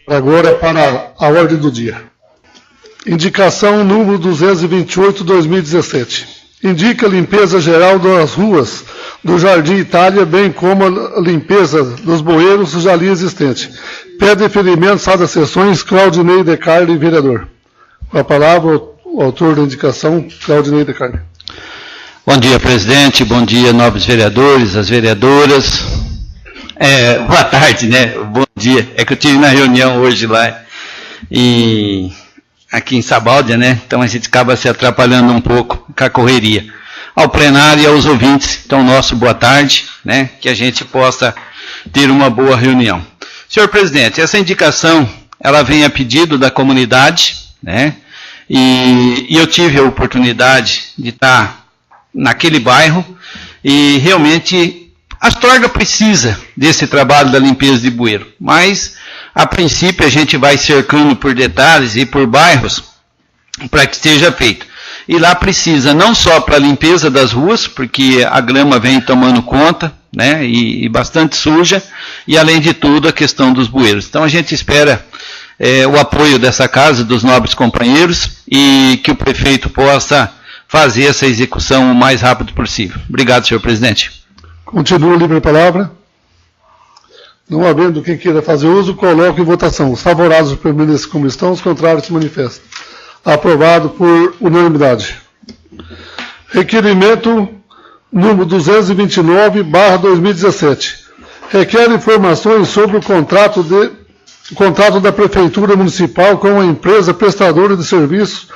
Agora para a ordem do dia. Indicação número 228/2017. Indica a limpeza geral das ruas do Jardim Itália, bem como a limpeza dos bueiros já ali existente. Pede deferimento das sessões Claudinei de Carli, vereador. Com a palavra, o autor da indicação, Claudinei de Carli. Bom dia, presidente. Bom dia, nobres vereadores, as vereadoras. Boa tarde, né? Bom dia. É que eu estive na reunião hoje lá, e aqui em Sabáudia, né? Então a gente acaba se atrapalhando um pouco com a correria. ao plenário e aos ouvintes. Então, nosso boa tarde, né, que a gente possa ter uma boa reunião. Senhor presidente, essa indicação, ela vem a pedido da comunidade, né, e eu tive a oportunidade de estar naquele bairro, e realmente Astorga precisa desse trabalho da limpeza de bueiro, mas a princípio a gente vai cercando por detalhes e por bairros para que seja feito. E lá precisa não só para a limpeza das ruas, porque a grama vem tomando conta, né, e bastante suja, e além de tudo a questão dos bueiros. Então a gente espera o apoio dessa casa, dos nobres companheiros, e que o prefeito possa fazer essa execução o mais rápido possível. Obrigado, senhor presidente. Continua a livre palavra. Não havendo quem queira fazer uso, coloco em votação. Os favoráveis permaneçam como estão, os contrários se manifestam. Aprovado por unanimidade. Requerimento número 229/2017. Requer informações sobre o contrato da Prefeitura Municipal com a empresa prestadora de serviços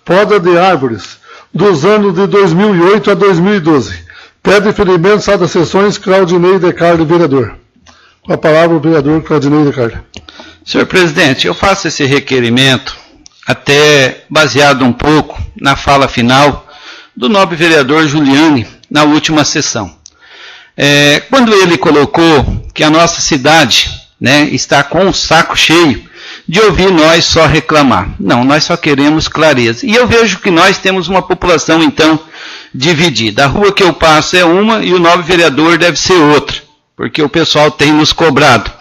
Poda de Árvores, dos anos de 2008 a 2012. Pede deferimento das sessões Claudinei de Carli, vereador. Com a palavra o vereador Claudinei de Carli. Senhor presidente, eu faço esse requerimento até baseado um pouco na fala final do nobre vereador Giuliani na última sessão. Quando ele colocou que a nossa cidade, né, está com um saco cheio de ouvir nós só reclamar. Não, nós só queremos clareza. E eu vejo que nós temos uma população, então, dividida. A rua que eu passo é uma e o nobre vereador deve ser outra, porque o pessoal tem nos cobrado.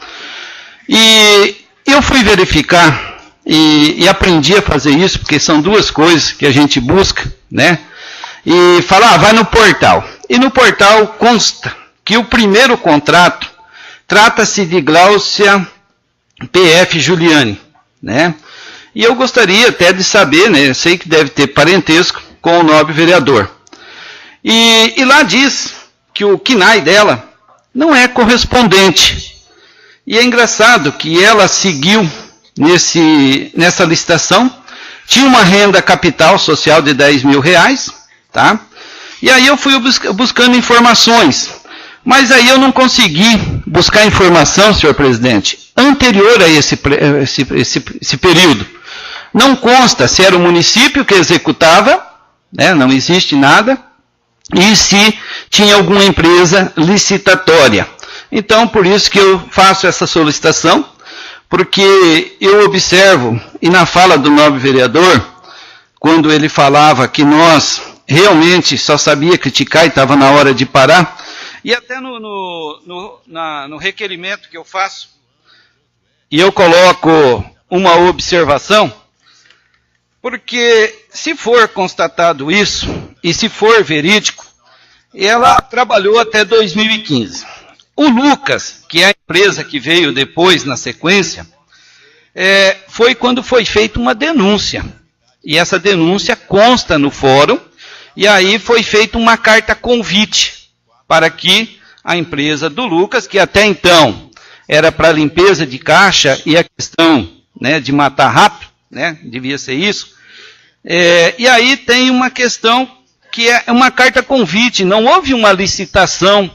E eu fui verificar e aprendi a fazer isso, porque são duas coisas que a gente busca, né? E falar, vai no portal. E no portal consta que o primeiro contrato trata-se de Gláucia PF Giuliani, né? E eu gostaria até de saber, né? Eu sei que deve ter parentesco com o nobre vereador. E lá diz que o KNAI dela não é correspondente. E é engraçado que ela seguiu nessa licitação, tinha uma renda capital social de R$10.000, tá? E aí eu fui buscando informações, mas aí eu não consegui buscar informação, senhor presidente, anterior a esse período. Não consta se era o município que executava, né, não existe nada, e se tinha alguma empresa licitatória. Então, por isso que eu faço essa solicitação, porque eu observo, e na fala do nobre vereador, quando ele falava que nós realmente só sabia criticar e estava na hora de parar, e até no requerimento que eu faço, e eu coloco uma observação, porque se for constatado isso, e se for verídico, ela trabalhou até 2015. O Lucas, que é a empresa que veio depois na sequência, foi quando foi feita uma denúncia. E essa denúncia consta no fórum, e aí foi feita uma carta convite para que a empresa do Lucas, que até então era para limpeza de caixa e a questão, né, de matar rápido, né, devia ser isso. E aí tem uma questão que é uma carta convite, não houve uma licitação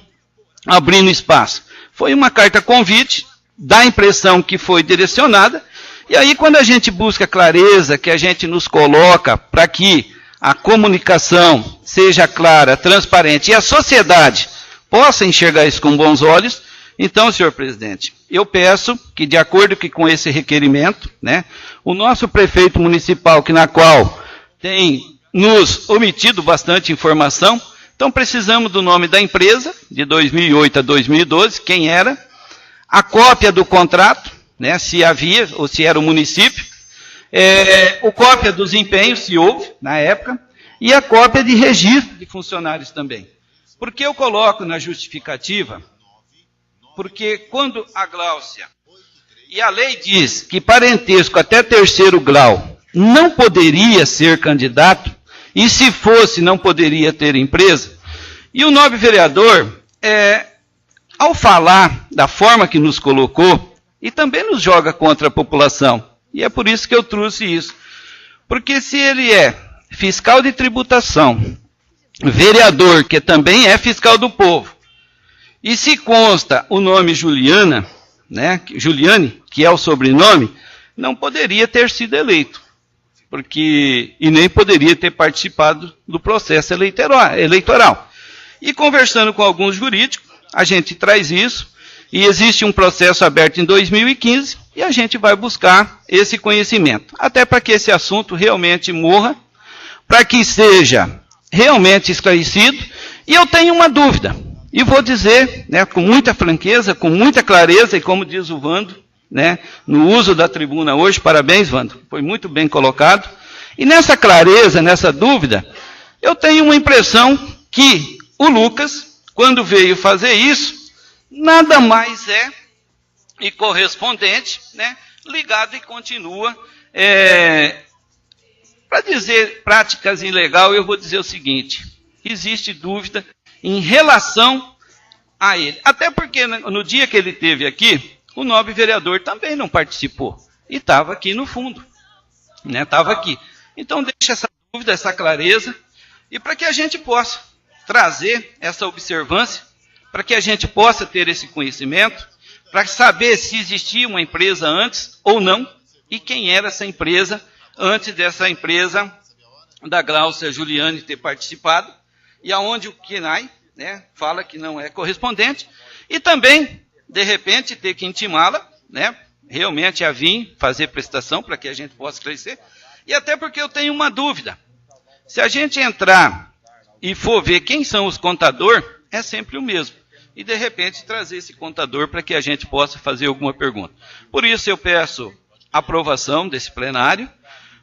abrindo espaço. Foi uma carta convite, dá a impressão que foi direcionada, e aí quando a gente busca clareza, que a gente nos coloca para que a comunicação seja clara, transparente, e a sociedade possa enxergar isso com bons olhos, então, senhor presidente, eu peço que, de acordo com esse requerimento, né, o nosso prefeito municipal, na qual tem nos omitido bastante informação, então precisamos do nome da empresa, de 2008 a 2012, quem era, a cópia do contrato, né, se havia ou se era o município, a cópia dos empenhos, se houve na época, e a cópia de registro de funcionários também. Por que eu coloco na justificativa? Porque quando a Gláucia, e a lei diz que parentesco até 3º grau não poderia ser candidato, e se fosse não poderia ter empresa, e o nobre vereador, ao falar da forma que nos colocou, e também nos joga contra a população, e é por isso que eu trouxe isso. Porque se ele é fiscal de tributação, vereador, que também é fiscal do povo, e se consta o nome Juliane, que é o sobrenome, não poderia ter sido eleito, e nem poderia ter participado do processo eleitoral. E conversando com alguns jurídicos, a gente traz isso, e existe um processo aberto em 2015, e a gente vai buscar esse conhecimento, até para que esse assunto realmente morra, para que seja realmente esclarecido. E eu tenho uma dúvida, e vou dizer, com muita franqueza, com muita clareza, e como diz o Vando, no uso da tribuna hoje, parabéns, Vando, foi muito bem colocado. E nessa clareza, nessa dúvida, eu tenho uma impressão que o Lucas, quando veio fazer isso, nada mais é e correspondente, ligado e continua. Para dizer práticas ilegais, eu vou dizer o seguinte: existe dúvida em relação a ele. Até porque no dia que ele esteve aqui, o nobre vereador também não participou. E estava aqui no fundo. Estava aqui. Então deixa essa dúvida, essa clareza, e para que a gente possa trazer essa observância, para que a gente possa ter esse conhecimento, para saber se existia uma empresa antes ou não, e quem era essa empresa antes dessa empresa da Glaucia Juliane ter participado, e aonde o KNAI fala que não é correspondente, e também, de repente, ter que intimá-la, realmente a vir fazer prestação para que a gente possa esclarecer, e até porque eu tenho uma dúvida. Se a gente entrar e for ver quem são os contadores, é sempre o mesmo. E, de repente, trazer esse contador para que a gente possa fazer alguma pergunta. Por isso, eu peço aprovação desse plenário,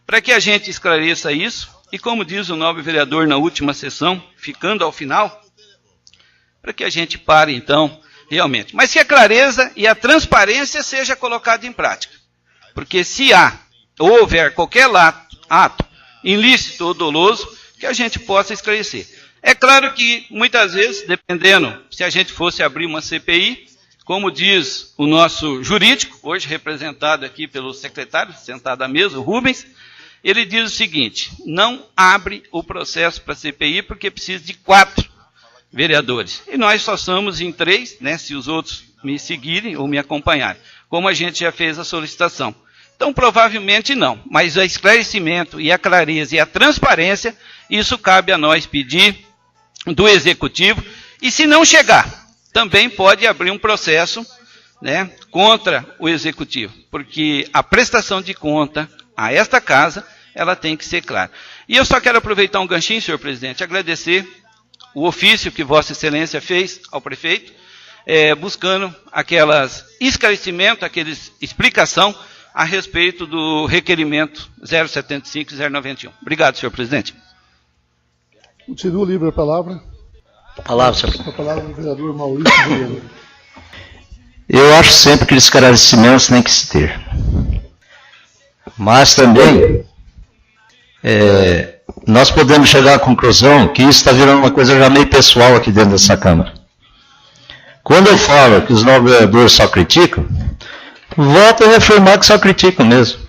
para que a gente esclareça isso, e como diz o nobre vereador na última sessão, ficando ao final, para que a gente pare, então, realmente. Mas que a clareza e a transparência seja colocada em prática. Porque se houver qualquer ato ilícito ou doloso, que a gente possa esclarecer. É claro que, muitas vezes, dependendo, se a gente fosse abrir uma CPI, como diz o nosso jurídico, hoje representado aqui pelo secretário, sentado à mesa, o Rubens, ele diz o seguinte: não abre o processo para a CPI porque precisa de 4 vereadores. E nós só somos em 3, se os outros me seguirem ou me acompanharem, como a gente já fez a solicitação. Então, provavelmente não, mas o esclarecimento e a clareza e a transparência, isso cabe a nós pedir do Executivo, e se não chegar, também pode abrir um processo contra o Executivo, porque a prestação de conta a esta casa, ela tem que ser clara. E eu só quero aproveitar um ganchinho, senhor presidente, agradecer o ofício que Vossa Excelência fez ao prefeito, buscando aqueles esclarecimentos, explicação a respeito do requerimento 075 e 091. Obrigado, senhor presidente. Continua livre a palavra. Palavra, senhor. A palavra do vereador Maurício Bueno. Eu acho sempre que esclarecimentos tem que se ter. Mas também, nós podemos chegar à conclusão que isso está virando uma coisa já meio pessoal aqui dentro dessa Câmara. Quando eu falo que os novos vereadores só criticam, volto a reafirmar que só criticam mesmo.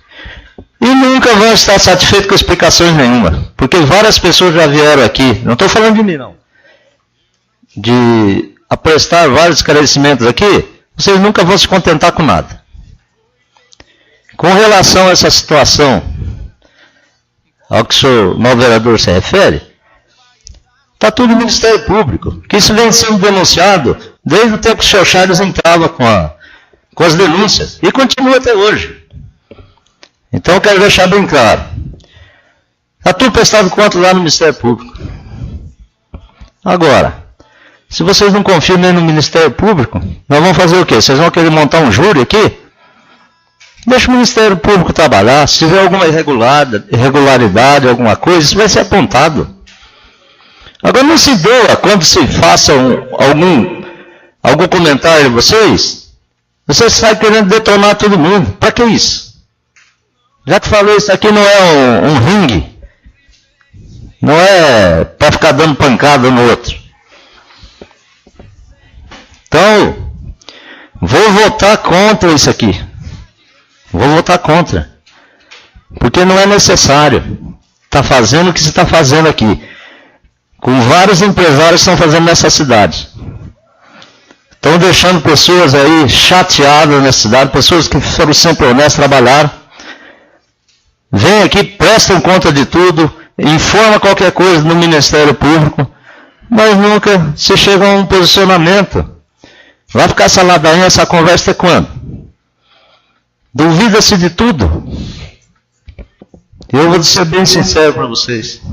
E nunca vão estar satisfeitos com explicações nenhuma. Porque várias pessoas já vieram aqui, não estou falando de mim não, de prestar vários esclarecimentos aqui, vocês nunca vão se contentar com nada. Com relação a essa situação, ao que o senhor novo vereador se refere, está tudo no Ministério Público, que isso vem sendo denunciado desde o tempo que o senhor Charles entrava com as denúncias, e continua até hoje. Então eu quero deixar bem claro, está tudo prestado conta lá no Ministério Público. Agora, se vocês não confiam nem no Ministério Público, nós vamos fazer o quê? Vocês vão querer montar um júri aqui? Deixa o Ministério Público trabalhar. Se tiver alguma irregularidade, alguma coisa, isso vai ser apontado. Agora não se doa quando se faça algum comentário de vocês saem querendo detonar todo mundo. Para que isso? Já que falei, isso aqui não é um ringue. Não é para ficar dando pancada no outro. Então, vou votar contra isso aqui. Vou votar contra. Porque não é necessário. Está fazendo o que você está fazendo aqui. com vários empresários que estão fazendo nessa cidade. Estão deixando pessoas aí chateadas nessa cidade, pessoas que foram sempre honestas, trabalharam. Vêm aqui, prestam conta de tudo, informa qualquer coisa no Ministério Público, mas nunca se chega a um posicionamento. Vai ficar essa ladainha, essa conversa até quando? Duvida-se de tudo. Eu vou ser bem sincero para vocês.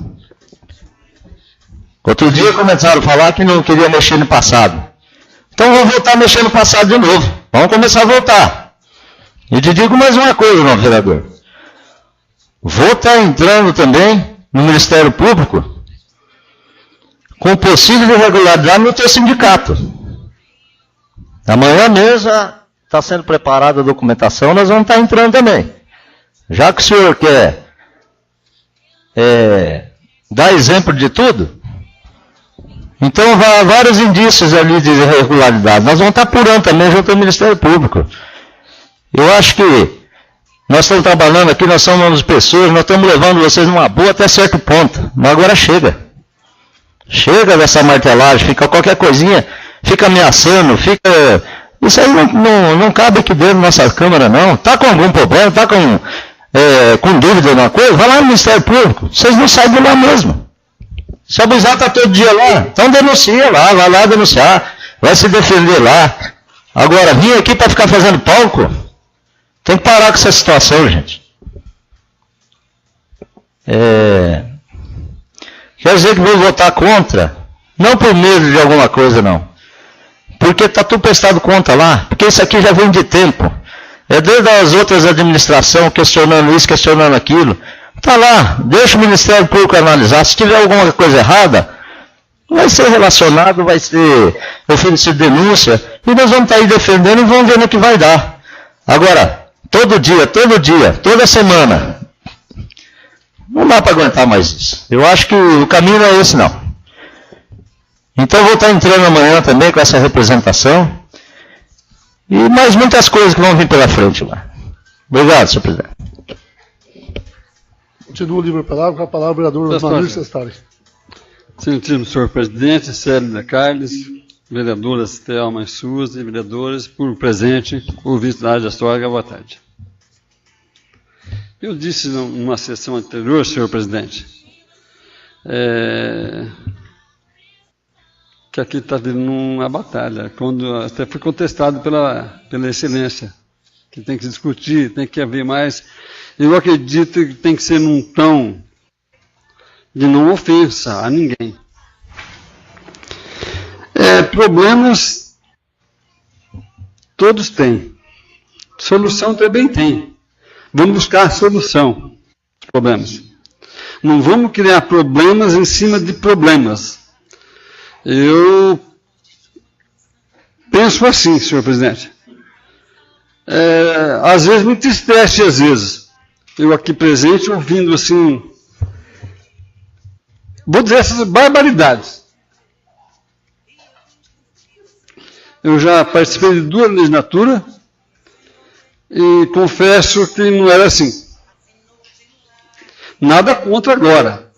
Outro dia começaram a falar que não queria mexer no passado. Então vamos voltar a mexer no passado de novo. Vamos começar a voltar. E te digo mais uma coisa, não, vereador. Vou estar entrando também no Ministério Público com possível irregularidade no teu sindicato. Amanhã mesmo está sendo preparada a documentação, nós vamos estar entrando também. Já que o senhor quer dar exemplo de tudo, então há vários indícios ali de irregularidade. Nós vamos estar apurando também junto ao Ministério Público. Eu acho que nós estamos trabalhando aqui, nós somos pessoas, nós estamos levando vocês numa boa até certo ponto. Mas agora chega. Chega dessa martelagem, fica qualquer coisinha, fica ameaçando, fica... Isso aí não cabe aqui dentro da nossa Câmara, não. Está com algum problema, está com dúvida de alguma coisa? Vai lá no Ministério Público. Vocês não saem de lá mesmo. Se abusar está todo dia lá, então denuncia lá, vai lá denunciar, vai se defender lá. Agora, vir aqui para ficar fazendo palco, tem que parar com essa situação, gente. Quer dizer que vou votar contra? Não por medo de alguma coisa, não. Porque está tudo prestado conta lá, porque isso aqui já vem de tempo. Desde as outras administrações questionando isso, questionando aquilo. Está lá, deixa o Ministério Público analisar. Se tiver alguma coisa errada, vai ser relacionado, vai ser oferecido denúncia, e nós vamos estar aí defendendo e vamos ver no que vai dar. Agora, todo dia, toda semana, não dá para aguentar mais isso. Eu acho que o caminho não é esse, não. Então eu vou estar entrando amanhã também com essa representação, e mais muitas coisas que vão vir pela frente lá. Obrigado, senhor presidente. Continua o livre a palavra, com a palavra o vereador Osmanir Sestari. Excelentíssimo senhor presidente, Célida Carles, vereadoras Thelma e Suzy, vereadores, por presente, ouvinte da Rádio Astorga, boa tarde. Eu disse numa sessão anterior, senhor presidente, que aqui está havendo uma batalha, quando até foi contestado pela excelência, que tem que discutir, tem que haver mais. Eu acredito que tem que ser num tom de não ofensa a ninguém. Problemas todos têm. Solução também tem. Vamos buscar a solução dos problemas. Não vamos criar problemas em cima de problemas. Eu penso assim, senhor presidente. Às vezes me entristece, às vezes. Eu aqui presente, ouvindo assim, vou dizer essas barbaridades. Eu já participei de 2 legislaturas e confesso que não era assim. Nada contra agora,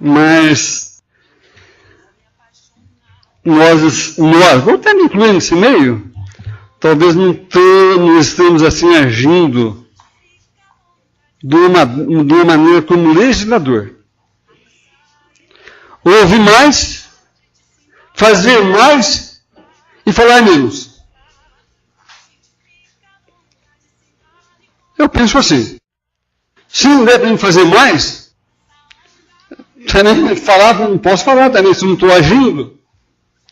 mas nós vamos até me incluir nesse meio, talvez não estamos assim agindo de uma maneira como legislador. Ouvir mais, fazer mais e falar menos. Eu penso assim, se não der para fazer mais, também falar, não posso falar também, se não estou agindo,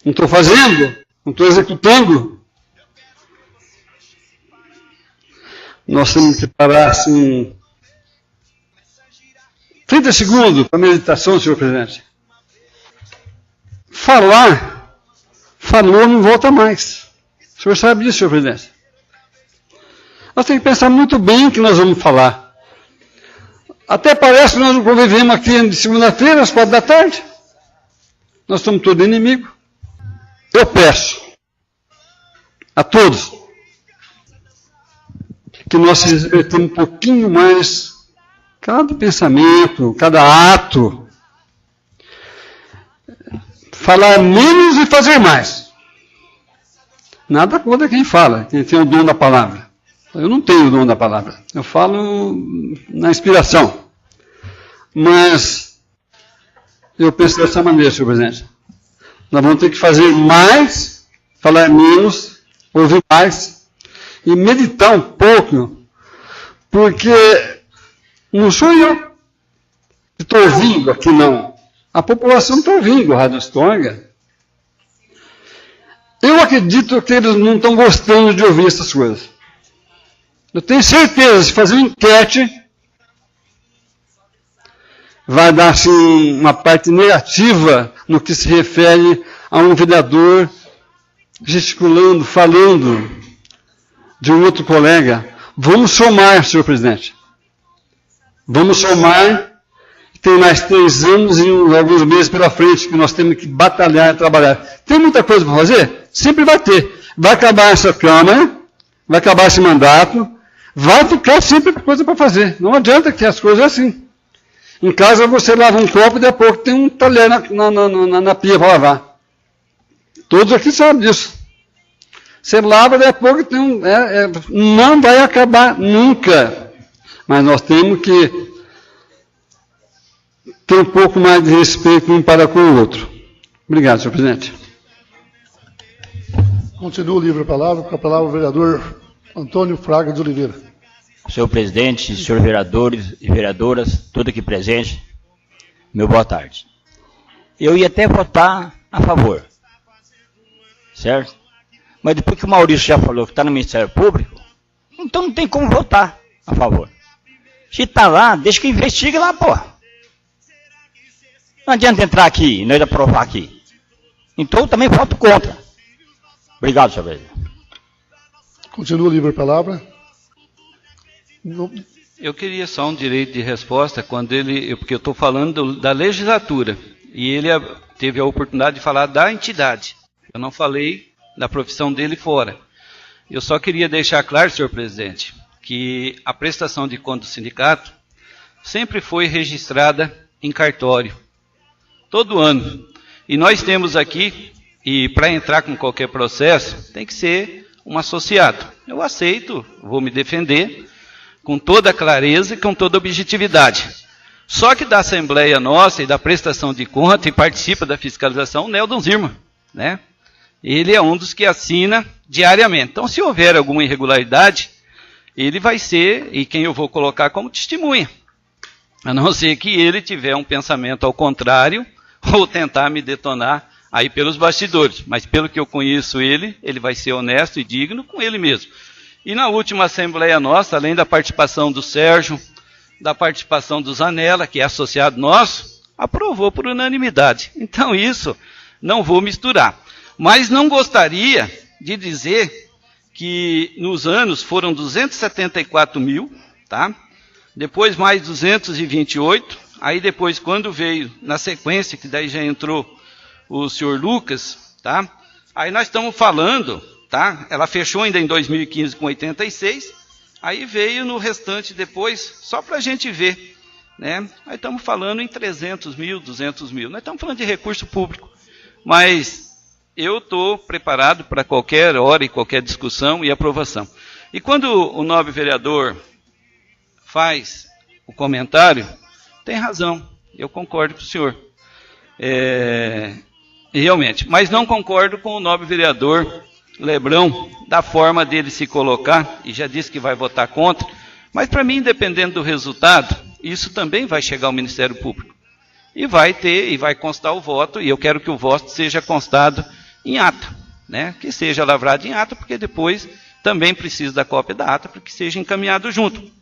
não estou fazendo, não estou executando. Nós temos que parar assim, 30 segundos para meditação, senhor presidente. Falou, não volta mais. O senhor sabe disso, senhor presidente. Nós temos que pensar muito bem o que nós vamos falar. Até parece que nós não convivemos aqui de segunda-feira, às 4 da tarde. Nós somos todos inimigos. Eu peço a todos que nós respeitemos um pouquinho mais cada pensamento, cada ato. falar menos e fazer mais. Nada contra quem fala, quem tem o dom da palavra. Eu não tenho o dom da palavra. Eu falo na inspiração. Mas eu penso dessa maneira, senhor presidente. Nós vamos ter que fazer mais, falar menos, ouvir mais e meditar um pouco, porque não sou eu que estou ouvindo aqui, não. A população está ouvindo a Rádio Astorga. Eu acredito que eles não estão gostando de ouvir essas coisas. Eu tenho certeza, se fazer uma enquete, vai dar assim, uma parte negativa no que se refere a um vereador gesticulando, falando de um outro colega. Vamos somar, senhor presidente. Vamos somar. Tem mais 3 anos e alguns meses pela frente que nós temos que batalhar e trabalhar. Tem muita coisa para fazer? Sempre vai ter. Vai acabar essa Câmara, vai acabar esse mandato, vai ficar sempre coisa para fazer. Não adianta que as coisas assim. Em casa você lava um copo e daqui a pouco tem um talher na pia para lavar. Todos aqui sabem disso. Você lava, daqui a pouco tem um... não vai acabar nunca. Mas nós temos que ter um pouco mais de respeito um para com o outro. Obrigado, senhor presidente. Continua o livre palavra, com a palavra o vereador Antônio Fraga de Oliveira. Senhor presidente, senhores vereadores e vereadoras, tudo aqui presente, meu boa tarde. Eu ia até votar a favor, certo? Mas depois que o Maurício já falou que está no Ministério Público, então não tem como votar a favor. Se está lá, deixa que investigue lá, pô. Não adianta entrar aqui e nós aprovar aqui. Então eu também voto contra. Obrigado, senhor presidente. Continua o livre palavra. Eu queria só um direito de resposta quando porque eu estou falando da legislatura e ele teve a oportunidade de falar da entidade. Eu não falei da profissão dele fora. Eu só queria deixar claro, senhor presidente, que a prestação de conta do sindicato sempre foi registrada em cartório, todo ano. E nós temos aqui, e para entrar com qualquer processo, tem que ser um associado. Eu aceito, vou me defender com toda clareza e com toda objetividade. Só que da Assembleia nossa e da prestação de conta e participa da fiscalização, o Neldon Zirma, né? Ele é um dos que assina diariamente. Então, se houver alguma irregularidade, ele vai ser, e quem eu vou colocar como testemunha, a não ser que ele tiver um pensamento ao contrário, ou tentar me detonar aí pelos bastidores. Mas pelo que eu conheço ele vai ser honesto e digno com ele mesmo. E na última Assembleia nossa, além da participação do Sérgio, da participação do Zanella, que é associado nosso, aprovou por unanimidade. Então isso não vou misturar. Mas não gostaria de dizer que nos anos foram 274 mil, tá? Depois mais 228, aí depois quando veio na sequência, que daí já entrou o senhor Lucas, tá? Aí nós estamos falando, tá? Ela fechou ainda em 2015 com 86, aí veio no restante depois, só para a gente ver, né? Aí estamos falando em 300 mil, 200 mil, nós estamos falando de recurso público, mas eu estou preparado para qualquer hora e qualquer discussão e aprovação. E quando o nobre vereador faz o comentário, tem razão, eu concordo com o senhor. Realmente, mas não concordo com o nobre vereador Lebrão, da forma dele se colocar, e já disse que vai votar contra, mas para mim, dependendo do resultado, isso também vai chegar ao Ministério Público. E vai ter, e vai constar o voto, e eu quero que o voto seja constado em ata, né? Que seja lavrado em ata, porque depois também precisa da cópia da ata, para que seja encaminhado junto.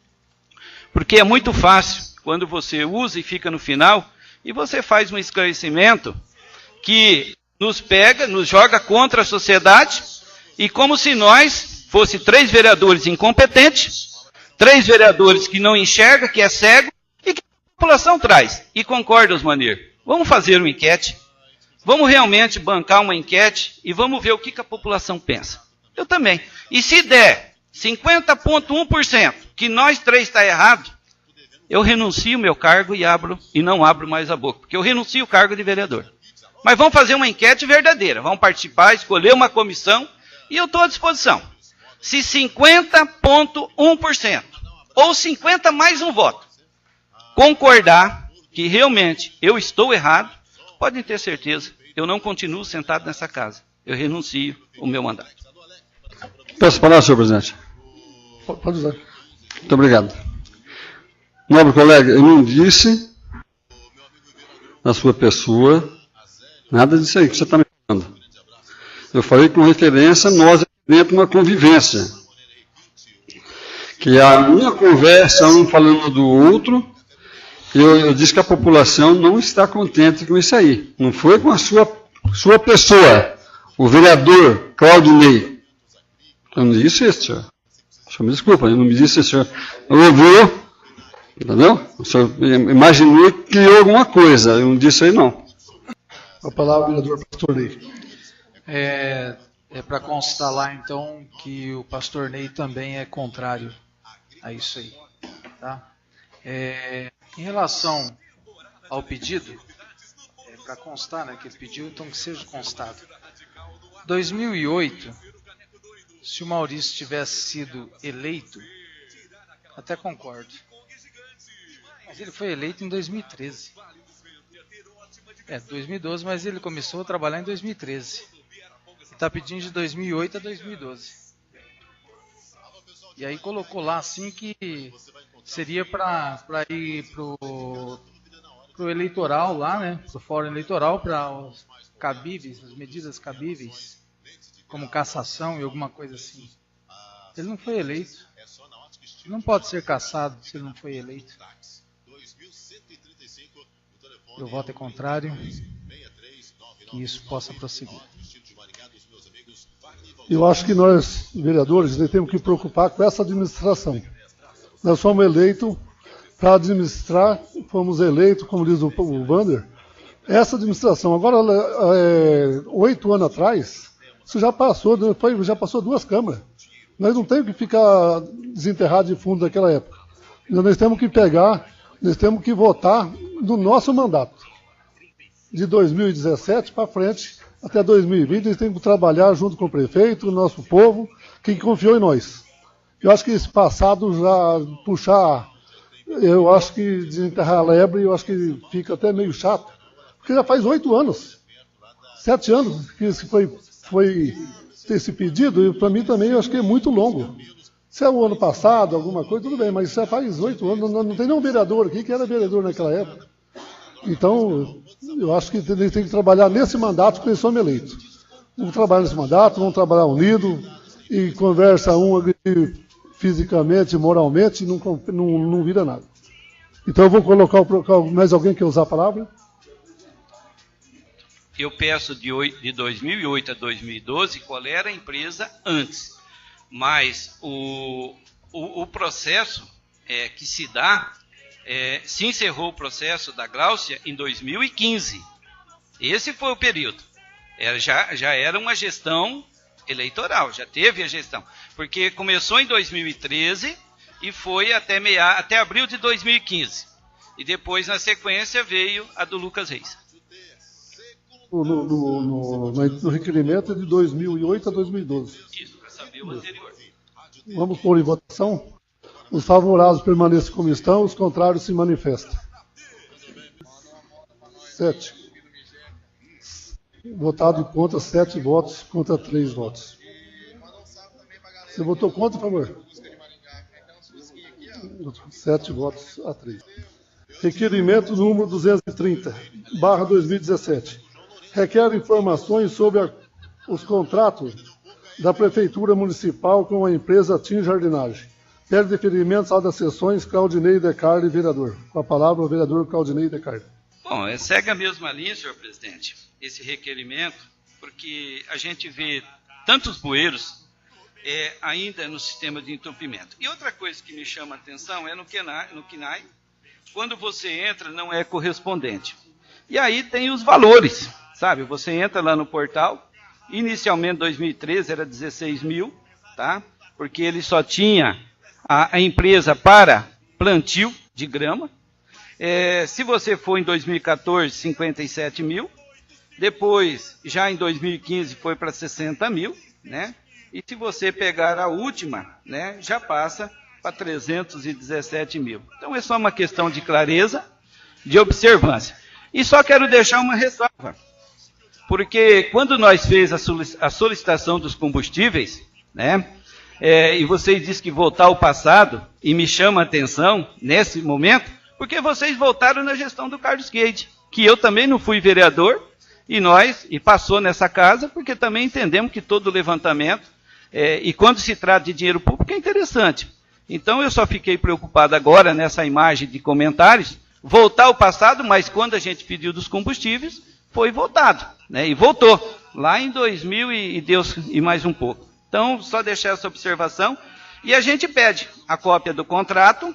Porque é muito fácil, quando você usa e fica no final, e você faz um esclarecimento que nos pega, nos joga contra a sociedade, e como se nós fosse 3 vereadores incompetentes, 3 vereadores que não enxergam, que é cego, e que a população traz. E concorda, Osmanir? Vamos fazer uma enquete, vamos realmente bancar uma enquete, e vamos ver o que a população pensa. Eu também. E se der 50,1% que nós 3 está errado, eu renuncio o meu cargo e não abro mais a boca, porque eu renuncio o cargo de vereador. Mas vamos fazer uma enquete verdadeira. Vamos participar, escolher uma comissão e eu estou à disposição. Se 50,1% ou 50 mais um voto concordar que realmente eu estou errado, podem ter certeza, eu não continuo sentado nessa casa. Eu renuncio o meu mandato. Peço a palavra, senhor presidente. Pode usar. Muito obrigado. Nobre colega, eu não disse na sua pessoa nada disso aí que você está me falando. Eu falei com referência, nós dentro de uma convivência. Que a minha conversa, um falando do outro, eu disse que a população não está contente com isso aí. Não foi com a sua pessoa, o vereador Claudinei. Eu não disse isso, senhor. O senhor me desculpa, eu não me disse isso, senhor. Ouviu, entendeu? O senhor imaginou que criou alguma coisa. Eu não disse aí, não. A palavra, vereador Pastor Ney. É para constar lá, então, que o pastor Ney também é contrário a isso aí. Tá? Em relação ao pedido, para constar, né, que ele pediu, então que seja constado. 2008, se o Maurício tivesse sido eleito, até concordo. Mas ele foi eleito em 2013. 2012, mas ele começou a trabalhar em 2013. Está pedindo de 2008 a 2012. E aí colocou lá assim que seria para ir pro eleitoral lá, né? Pro fórum eleitoral, para os cabíveis, as medidas cabíveis, como cassação e alguma coisa assim. Ele não foi eleito. Ele não pode ser cassado se ele não foi eleito. Meu voto é contrário. Que isso possa prosseguir. Eu acho que nós, vereadores, temos que nos preocupar com essa administração. Nós fomos eleitos para administrar, fomos eleitos, como diz o Wander, essa administração. Agora, 8 anos atrás, isso já passou 2 câmaras. Nós não temos que ficar desenterrados de fundo daquela época. Nós temos que nós temos que votar no nosso mandato. De 2017 para frente, até 2020, nós temos que trabalhar junto com o prefeito, o nosso povo, que confiou em nós. Eu acho que esse passado já puxar, eu acho que desenterrar a lebre, eu acho que fica até meio chato, porque já faz 8 anos, 7 anos que esse foi esse pedido, e para mim também eu acho que é muito longo. Se é o ano passado, alguma coisa, tudo bem, mas já faz 8 anos, não tem nenhum vereador aqui que era vereador naquela época. Então, eu acho que eles têm que trabalhar nesse mandato que eles são eleitos. Vamos trabalhar nesse mandato, vamos trabalhar unido, e conversa fisicamente, moralmente, não vira nada. Então eu vou colocar mais alguém quer usar a palavra? Eu peço de 2008 a 2012 qual era a empresa antes. Mas o processo que se dá, se encerrou o processo da Gláucia em 2015. Esse foi o período. Já era uma gestão eleitoral, já teve a gestão. Porque começou em 2013 e foi até abril de 2015. E depois, na sequência, veio a do Lucas Reis. No requerimento é de 2008 a 2012. Isso, para saber o anterior. Vamos pôr em votação? Os favoráveis permaneçam como estão, os contrários se manifestam. 7. Votado em contra, 7 votos contra 3 votos. Você votou contra, por favor? 7 votos a 3. Requerimento número 230/2017. Requer informações sobre os contratos da Prefeitura Municipal com a empresa TIM Jardinagem. Pede deferimento às sessões Claudinei de Carli, vereador. Com a palavra o vereador Claudinei de Carli. Bom, segue a mesma linha, senhor presidente, esse requerimento, porque a gente vê tantos bueiros ainda no sistema de entupimento. E outra coisa que me chama a atenção é no KNAI, quando você entra não é correspondente. E aí tem os valores, sabe? Você entra lá no portal, inicialmente em 2013 era 16 mil, tá? Porque ele só tinha a empresa para plantio de grama. Se você for em 2014, 57 mil. Depois, já em 2015, foi para 60 mil, né? E se você pegar a última, né, já passa para 317 mil. Então é só uma questão de clareza, de observância. E só quero deixar uma ressalva, porque quando nós fez a solicitação dos combustíveis, né, e vocês dizem que voltar ao passado, e me chama a atenção nesse momento, porque vocês voltaram na gestão do Carlos Guedes, que eu também não fui vereador, e passou nessa casa, porque também entendemos que todo levantamento, e quando se trata de dinheiro público, é interessante. Então eu só fiquei preocupado agora nessa imagem de comentários, voltar ao passado, mas quando a gente pediu dos combustíveis, foi votado, né? E voltou, lá em 2000 e Deus e mais um pouco. Então, só deixar essa observação. E a gente pede a cópia do contrato,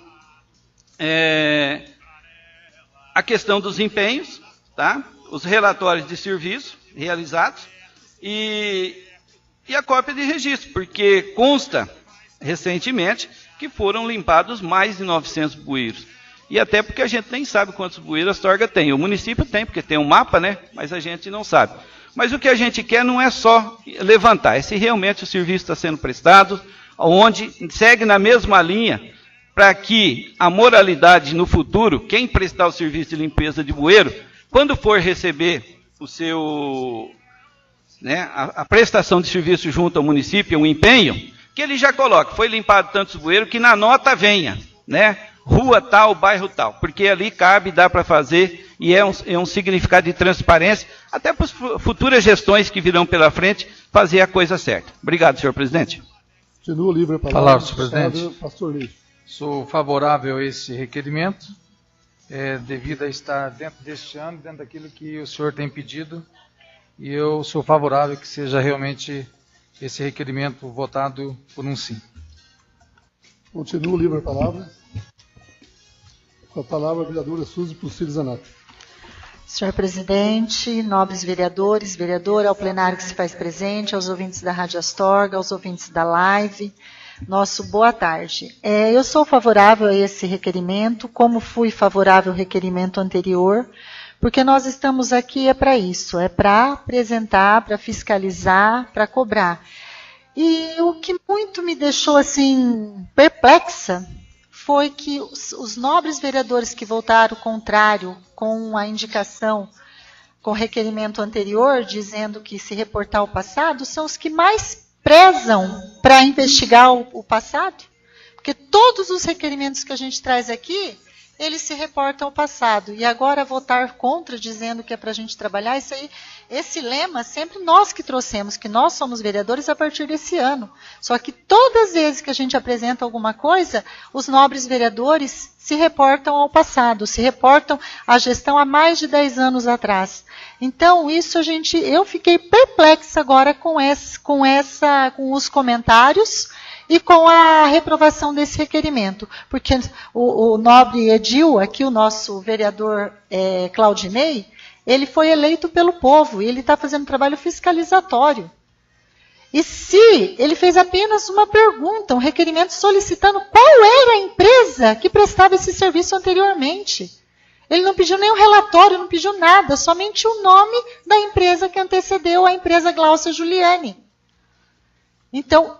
a questão dos empenhos, tá? Os relatórios de serviço realizados e a cópia de registro, porque consta recentemente que foram limpados mais de 900 bueiros. E até porque a gente nem sabe quantos bueiros a Astorga tem. O município tem, porque tem um mapa, né? Mas a gente não sabe. Mas o que a gente quer não é só levantar, é se realmente o serviço está sendo prestado, onde segue na mesma linha, para que a moralidade no futuro, quem prestar o serviço de limpeza de bueiro, quando for receber o seu, né, a prestação de serviço junto ao município, um empenho, que ele já coloque, foi limpado tantos bueiros, que na nota venha, né? Rua tal, bairro tal, porque ali cabe, dá para fazer, e é um significado de transparência, até para as futuras gestões que virão pela frente, fazer a coisa certa. Obrigado, senhor presidente. Continua livre a palavra. Palavra, senhor presidente. Pastor Luiz. Sou favorável a esse requerimento, devido a estar dentro deste ano, dentro daquilo que o senhor tem pedido, e eu sou favorável que seja realmente esse requerimento votado por um sim. Continua livre a palavra. Com a palavra, a vereadora Suzy Puscili Zanato. Senhor presidente, nobres vereadores, vereadora, ao plenário que se faz presente, aos ouvintes da Rádio Astorga, aos ouvintes da live, nosso boa tarde. Eu sou favorável a esse requerimento, como fui favorável ao requerimento anterior, porque nós estamos aqui para isso, para apresentar, para fiscalizar, para cobrar. E o que muito me deixou assim perplexa foi que os nobres vereadores que votaram contrário com a indicação, com o requerimento anterior, dizendo que se reportar ao passado, são os que mais prezam para investigar o passado. Porque todos os requerimentos que a gente traz aqui, eles se reportam ao passado. E agora votar contra, dizendo que é para a gente trabalhar, isso aí, esse lema sempre nós que trouxemos, que nós somos vereadores a partir desse ano. Só que todas as vezes que a gente apresenta alguma coisa, os nobres vereadores se reportam ao passado, se reportam à gestão há mais de 10 anos atrás. Então, isso eu fiquei perplexa agora com os comentários e com a reprovação desse requerimento, porque o nobre Edil, aqui o nosso vereador Claudinei, ele foi eleito pelo povo e ele está fazendo trabalho fiscalizatório. E se ele fez apenas uma pergunta, um requerimento solicitando qual era a empresa que prestava esse serviço anteriormente. Ele não pediu nenhum relatório, não pediu nada, somente o nome da empresa que antecedeu a empresa Glaucia Giuliani. Então,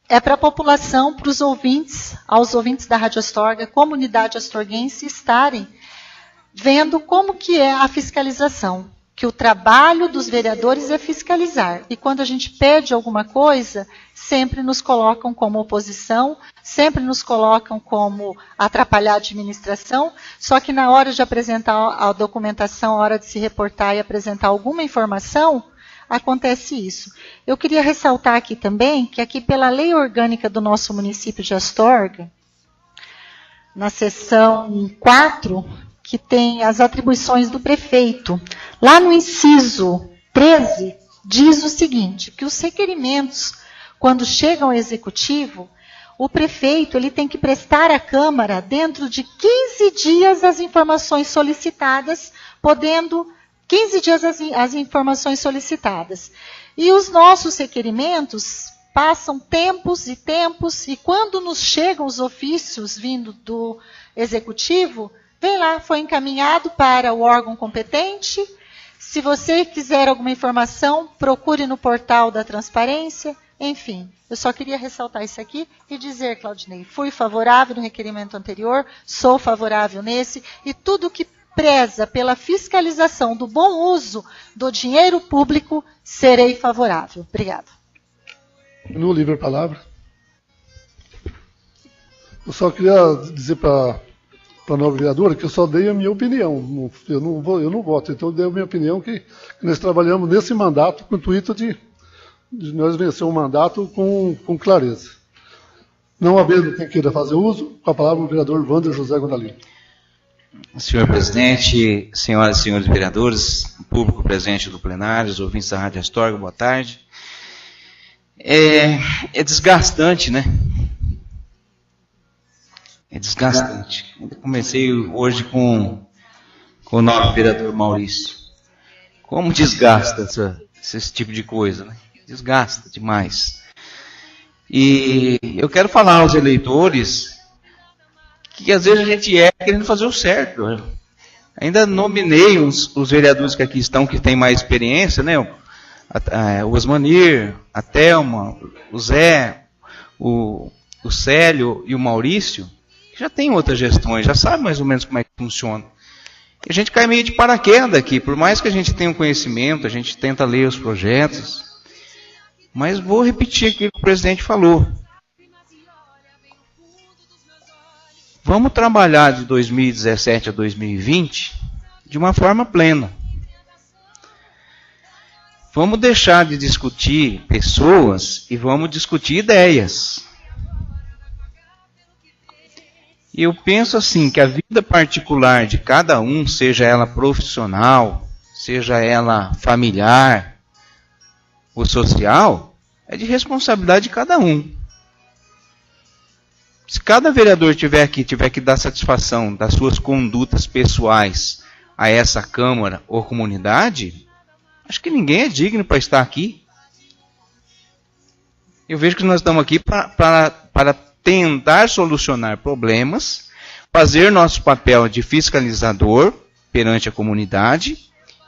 é para a população, para os ouvintes, aos ouvintes da Rádio Astorga, comunidade astorguense, estarem vendo como que é a fiscalização. Que o trabalho dos vereadores é fiscalizar. E quando a gente pede alguma coisa, sempre nos colocam como oposição, sempre nos colocam como atrapalhar a administração, só que na hora de apresentar a documentação, a hora de se reportar e apresentar alguma informação, acontece isso. Eu queria ressaltar aqui também que aqui pela lei orgânica do nosso município de Astorga, na seção 4, que tem as atribuições do prefeito, lá no inciso 13, diz o seguinte, que os requerimentos, quando chegam ao executivo, o prefeito ele tem que prestar à Câmara, dentro de 15 dias, as informações solicitadas, podendo 15 dias as informações solicitadas. E os nossos requerimentos passam tempos, e quando nos chegam os ofícios vindo do Executivo, vem lá, foi encaminhado para o órgão competente, Se você quiser alguma informação, procure no portal da transparência. Enfim, eu só queria ressaltar isso aqui e dizer, Claudinei, fui favorável no requerimento anterior, sou favorável nesse, e tudo que preza pela fiscalização do bom uso do dinheiro público, serei favorável. Obrigada. No livre a palavra. Eu só queria dizer para a nobre vereadora que eu só dei a minha opinião. Eu não voto, então eu dei a minha opinião que nós trabalhamos nesse mandato com o intuito de nós vencer o mandato com clareza. Não havendo quem queira fazer uso, com a palavra o vereador Wander José Gondalino. Senhor presidente, senhoras e senhores vereadores, público presente do plenário, os ouvintes da Rádio Astorga, boa tarde. É desgastante, né? É desgastante. Eu comecei hoje com o nobre vereador Maurício. Como desgasta esse tipo de coisa, né? Desgasta demais. E eu quero falar aos eleitores que às vezes a gente querendo fazer o certo. Né? Ainda nominei os vereadores que aqui estão, que têm mais experiência, né? O Osmanir, a Thelma, o Zé, o Célio e o Maurício, que já tem outras gestões, já sabe mais ou menos como é que funciona. E a gente cai meio de paraquedas aqui, por mais que a gente tenha um conhecimento, a gente tenta ler os projetos, mas vou repetir aquilo que o presidente falou. Vamos trabalhar de 2017 a 2020 de uma forma plena. Vamos deixar de discutir pessoas e vamos discutir ideias. E eu penso assim, que a vida particular de cada um, seja ela profissional, seja ela familiar ou social, é de responsabilidade de cada um. Se cada vereador tiver que dar satisfação das suas condutas pessoais a essa Câmara ou comunidade, acho que ninguém é digno para estar aqui. Eu vejo que nós estamos aqui para tentar solucionar problemas, fazer nosso papel de fiscalizador perante a comunidade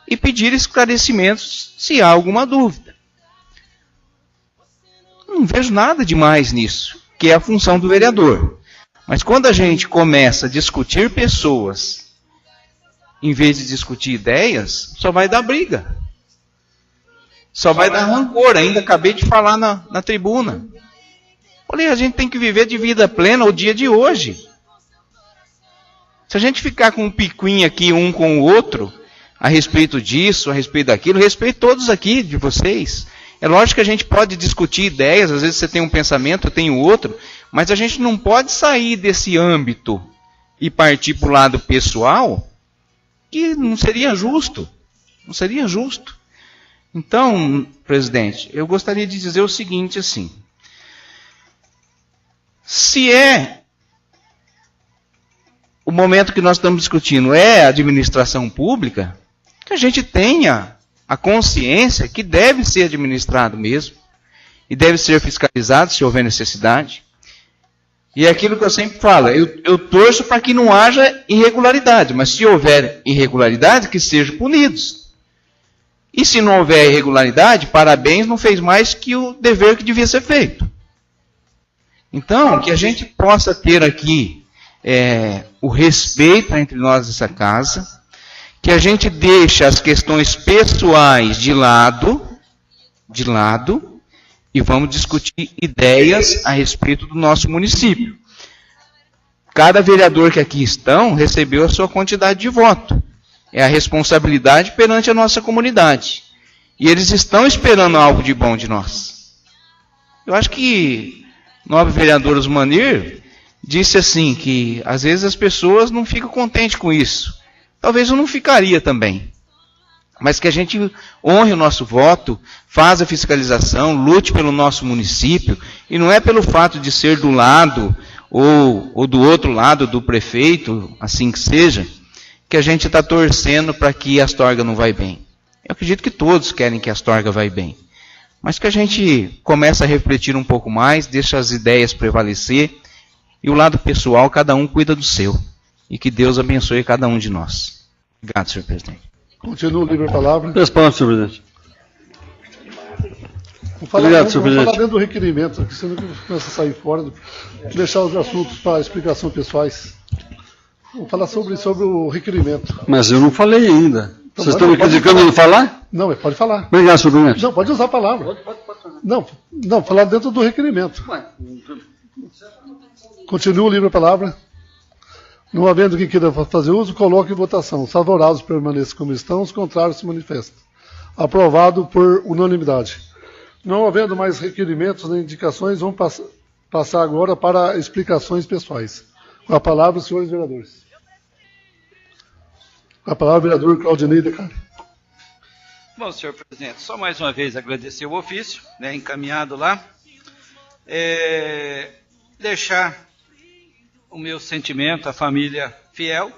e pedir esclarecimentos se há alguma dúvida. Não vejo nada demais nisso, que é a função do vereador. Mas quando a gente começa a discutir pessoas, em vez de discutir ideias, só vai dar briga. Só vai dar rancor. Ainda acabei de falar na tribuna. Falei, a gente tem que viver de vida plena o dia de hoje. Se a gente ficar com um picuinho aqui um com o outro, a respeito disso, a respeito daquilo, respeito todos aqui de vocês. É lógico que a gente pode discutir ideias, às vezes você tem um pensamento, eu tenho outro, mas a gente não pode sair desse âmbito e partir para o lado pessoal, que não seria justo. Não seria justo. Então, presidente, eu gostaria de dizer o seguinte assim. Se o momento que nós estamos discutindo é a administração pública, que a gente tenha a consciência que deve ser administrado mesmo, e deve ser fiscalizado se houver necessidade. E é aquilo que eu sempre falo, eu torço para que não haja irregularidade, mas se houver irregularidade, que sejam punidos. E se não houver irregularidade, parabéns, não fez mais que o dever que devia ser feito. Então, que a gente possa ter aqui o respeito entre nós dessa casa, que a gente deixe as questões pessoais de lado, e vamos discutir ideias a respeito do nosso município. Cada vereador que aqui estão recebeu a sua quantidade de voto. É a responsabilidade perante a nossa comunidade. E eles estão esperando algo de bom de nós. Eu acho que o nobre vereador Osmanir disse assim, que às vezes as pessoas não ficam contentes com isso. Talvez eu não ficaria também. Mas que a gente honre o nosso voto, faça a fiscalização, lute pelo nosso município, e não é pelo fato de ser do lado ou do outro lado do prefeito, assim que seja, que a gente está torcendo para que a Astorga não vai bem. Eu acredito que todos querem que a Astorga vai bem. Mas que a gente comece a refletir um pouco mais, deixa as ideias prevalecer, e o lado pessoal, cada um cuida do seu. E que Deus abençoe cada um de nós. Obrigado, senhor presidente. Continua livre a palavra. Responde, senhor presidente. Obrigado, senhor presidente. Vamos falar dentro do requerimento, porque senão começa a sair fora, deixar os assuntos para explicação pessoais. Vamos falar sobre o requerimento. Mas eu não falei ainda. Então, vocês estão me criticando não falar? Não, pode falar. Obrigado, senhor presidente. Não, pode usar a palavra. Não, falar dentro do requerimento. Continua o livro a palavra. Não havendo quem queira fazer uso, coloque em votação. Os favoráveis permaneçam como estão, os contrários se manifestam. Aprovado por unanimidade. Não havendo mais requerimentos nem indicações, vamos passar agora para explicações pessoais. Com a palavra, os senhores vereadores. Com a palavra, vereador Claudinei de Cari. Bom, senhor presidente, só mais uma vez agradecer o ofício, né, encaminhado lá. Deixar o meu sentimento à família Fiel,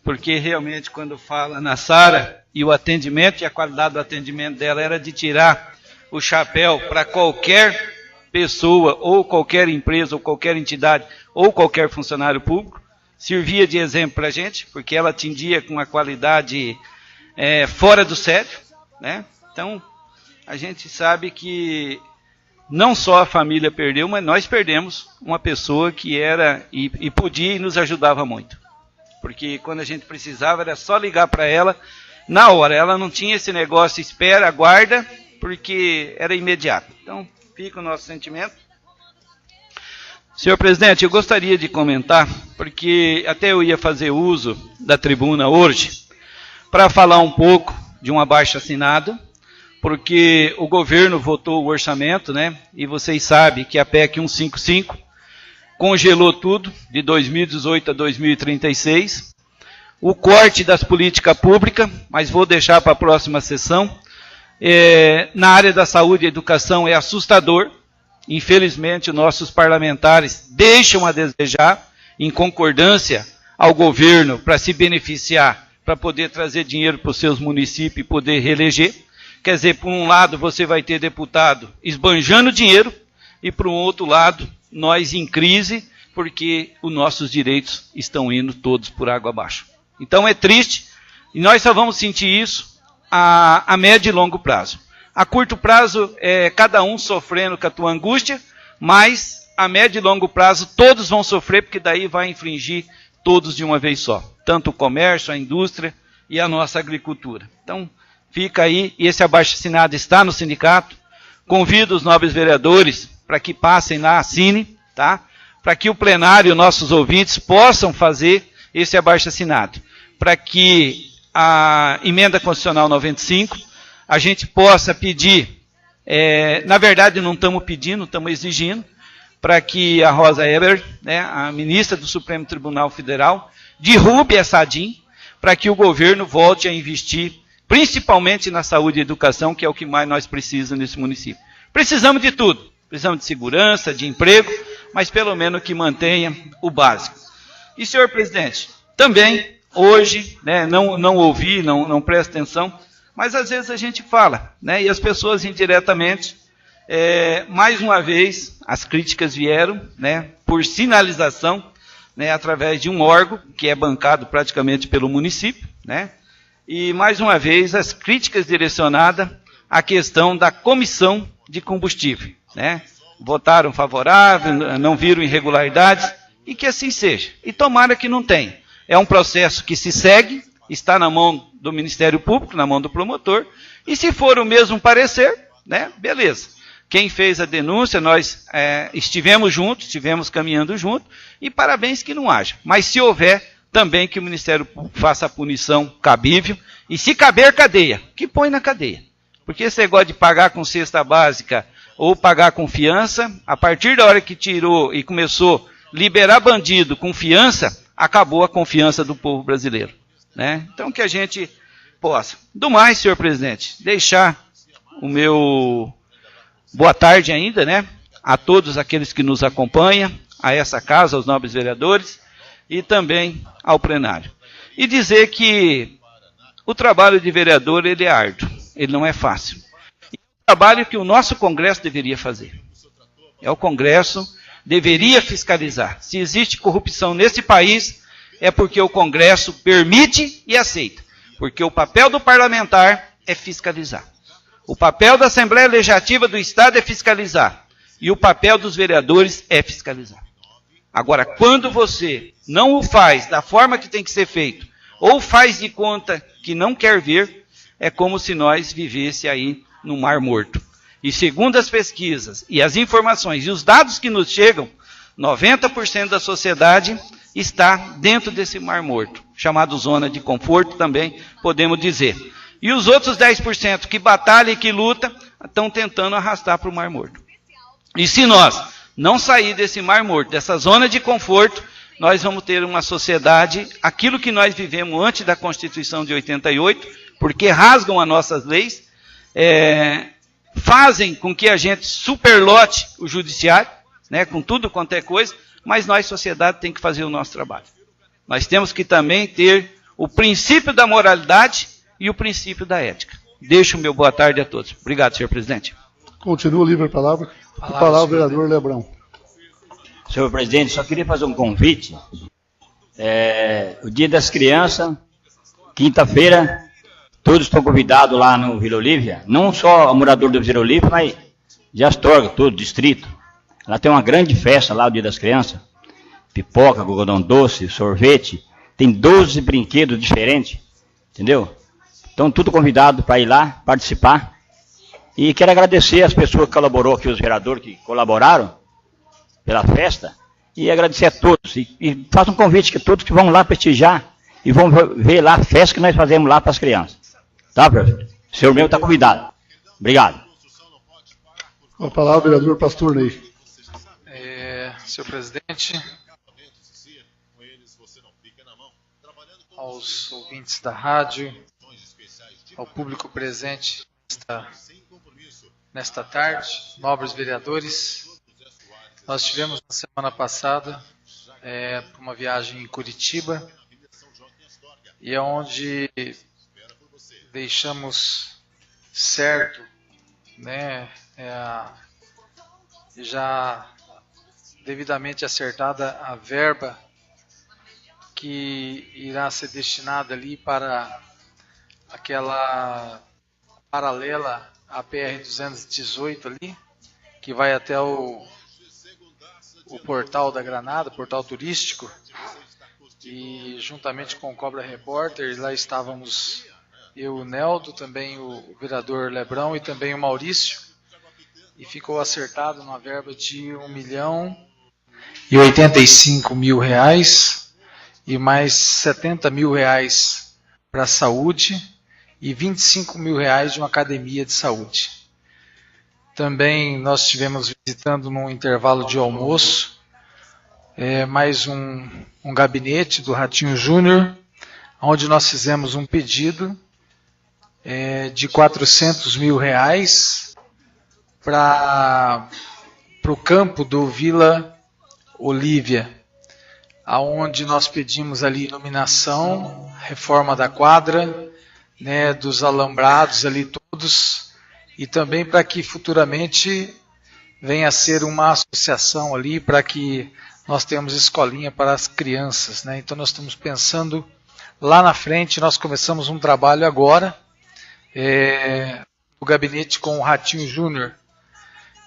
porque realmente quando fala na Sara e o atendimento e a qualidade do atendimento dela era de tirar o chapéu para qualquer pessoa, ou qualquer empresa, ou qualquer entidade, ou qualquer funcionário público, servia de exemplo para a gente, porque ela atendia com uma qualidade fora do sério, né? Então, a gente sabe que não só a família perdeu, mas nós perdemos uma pessoa que era e podia e nos ajudava muito. Porque quando a gente precisava era só ligar para ela na hora. Ela não tinha esse negócio, espera, aguarda, porque era imediato. Então, fica o nosso sentimento. Senhor presidente, eu gostaria de comentar, porque até eu ia fazer uso da tribuna hoje, para falar um pouco de um abaixo-assinado, porque o governo votou o orçamento, né? E vocês sabem que a PEC 155 congelou tudo de 2018 a 2036. O corte das políticas públicas, mas vou deixar para a próxima sessão. Na área da saúde e educação é assustador. Infelizmente, nossos parlamentares deixam a desejar, em concordância ao governo, para se beneficiar, para poder trazer dinheiro para os seus municípios e poder reeleger. Quer dizer, por um lado você vai ter deputado esbanjando dinheiro e por um outro lado nós em crise porque os nossos direitos estão indo todos por água abaixo. Então é triste e nós só vamos sentir isso a médio e longo prazo. A curto prazo é cada um sofrendo com a tua angústia, mas a médio e longo prazo todos vão sofrer porque daí vai infringir todos de uma vez só. Tanto o comércio, a indústria e a nossa agricultura. Então, fica aí, e esse abaixo-assinado está no sindicato. Convido os nobres vereadores para que passem lá, assinem, tá? Para que o plenário e nossos ouvintes possam fazer esse abaixo-assinado. Para que a emenda constitucional 95, a gente possa pedir, na verdade não estamos pedindo, estamos exigindo, para que a Rosa Weber, né, a ministra do Supremo Tribunal Federal, derrube essa ADIM, para que o governo volte a investir principalmente na saúde e educação, que é o que mais nós precisamos nesse município. Precisamos de tudo. Precisamos de segurança, de emprego, mas pelo menos que mantenha o básico. E, senhor presidente, também, hoje, né, não ouvi, não presta atenção, mas às vezes a gente fala, né, e as pessoas indiretamente, mais uma vez, as críticas vieram, né, por sinalização, né, através de um órgão que é bancado praticamente pelo município, né, e, mais uma vez, as críticas direcionadas à questão da comissão de combustível, né? Votaram favorável, não viram irregularidades, e que assim seja. E tomara que não tenha. É um processo que se segue, está na mão do Ministério Público, na mão do promotor, e se for o mesmo parecer, né, beleza. Quem fez a denúncia, nós estivemos juntos, estivemos caminhando juntos, e parabéns que não haja. Mas se houver, também que o Ministério Público faça a punição cabível, e se caber cadeia, que põe na cadeia. Porque esse negócio de pagar com cesta básica ou pagar com fiança, a partir da hora que tirou e começou a liberar bandido com fiança, acabou a confiança do povo brasileiro, né? Então que a gente possa. Do mais, senhor presidente, deixar o meu boa tarde ainda, né, a todos aqueles que nos acompanham, a essa casa, aos nobres vereadores, e também ao plenário. E dizer que o trabalho de vereador, ele é árduo, ele não é fácil. E é o trabalho que o nosso Congresso deveria fazer. O Congresso deveria fiscalizar. Se existe corrupção nesse país, é porque o Congresso permite e aceita. porque o papel do parlamentar é fiscalizar. O papel da Assembleia Legislativa do Estado é fiscalizar. E o papel dos vereadores é fiscalizar. Agora, quando você não o faz da forma que tem que ser feito, ou faz de conta que não quer ver, é como se nós vivêssemos aí no Mar Morto. E segundo as pesquisas e as informações e os dados que nos chegam, 90% da sociedade está dentro desse Mar Morto, chamado zona de conforto também, podemos dizer. E os outros 10% que batalham e que lutam, estão tentando arrastar para o Mar Morto. E se nós não sair desse Mar Morto, dessa zona de conforto, nós vamos ter uma sociedade, aquilo que nós vivemos antes da Constituição de 88, porque rasgam as nossas leis, fazem com que a gente superlote o judiciário, né, com tudo quanto é coisa, mas nós, sociedade, tem que fazer o nosso trabalho. Nós temos que também ter o princípio da moralidade e o princípio da ética. Deixo o meu boa tarde a todos. Obrigado, senhor presidente. Continua livre a palavra. A palavra, vereador Lebrão. Senhor presidente, só queria fazer um convite. O Dia das Crianças, quinta-feira, todos estão convidados lá no Vila Olívia, não só o morador do Vila Olívia, mas de Astorga, todo o distrito. Lá tem uma grande festa lá, o Dia das Crianças. Pipoca, algodão doce, sorvete. Tem 12 brinquedos diferentes, entendeu? Então, tudo convidado para ir lá, participar. E quero agradecer as pessoas que colaboraram aqui, os vereadores que colaboraram pela festa. E agradecer a todos. E faço um convite que todos que vão lá prestigiar e vão ver lá a festa que nós fazemos lá para as crianças. Tá, professor? O senhor meu está convidado. Obrigado. Com a palavra, vereador Pastor Ney. Senhor presidente, aos ouvintes da rádio, ao público presente nesta tarde, nobres vereadores, nós tivemos na semana passada uma viagem em Curitiba, e é onde deixamos certo, né, já devidamente acertada a verba que irá ser destinada ali para aquela paralela à PR-218 ali, que vai até o Portal da Granada, portal turístico, e juntamente com o Cobra Repórter, lá estávamos eu, o Neldo, também o vereador Lebrão e também o Maurício, e ficou acertado uma verba de R$1.085.000 e mais R$70.000 para a saúde e R$25.000 de uma academia de saúde. Também nós estivemos visitando num intervalo de almoço mais um gabinete do Ratinho Júnior, onde nós fizemos um pedido de R$400.000 para o campo do Vila Olívia, aonde nós pedimos ali iluminação, reforma da quadra, né, dos alambrados ali todos, e também para que futuramente venha a ser uma associação ali, para que nós tenhamos escolinha para as crianças, né? Então nós estamos pensando lá na frente, nós começamos um trabalho agora, no gabinete com o Ratinho Júnior.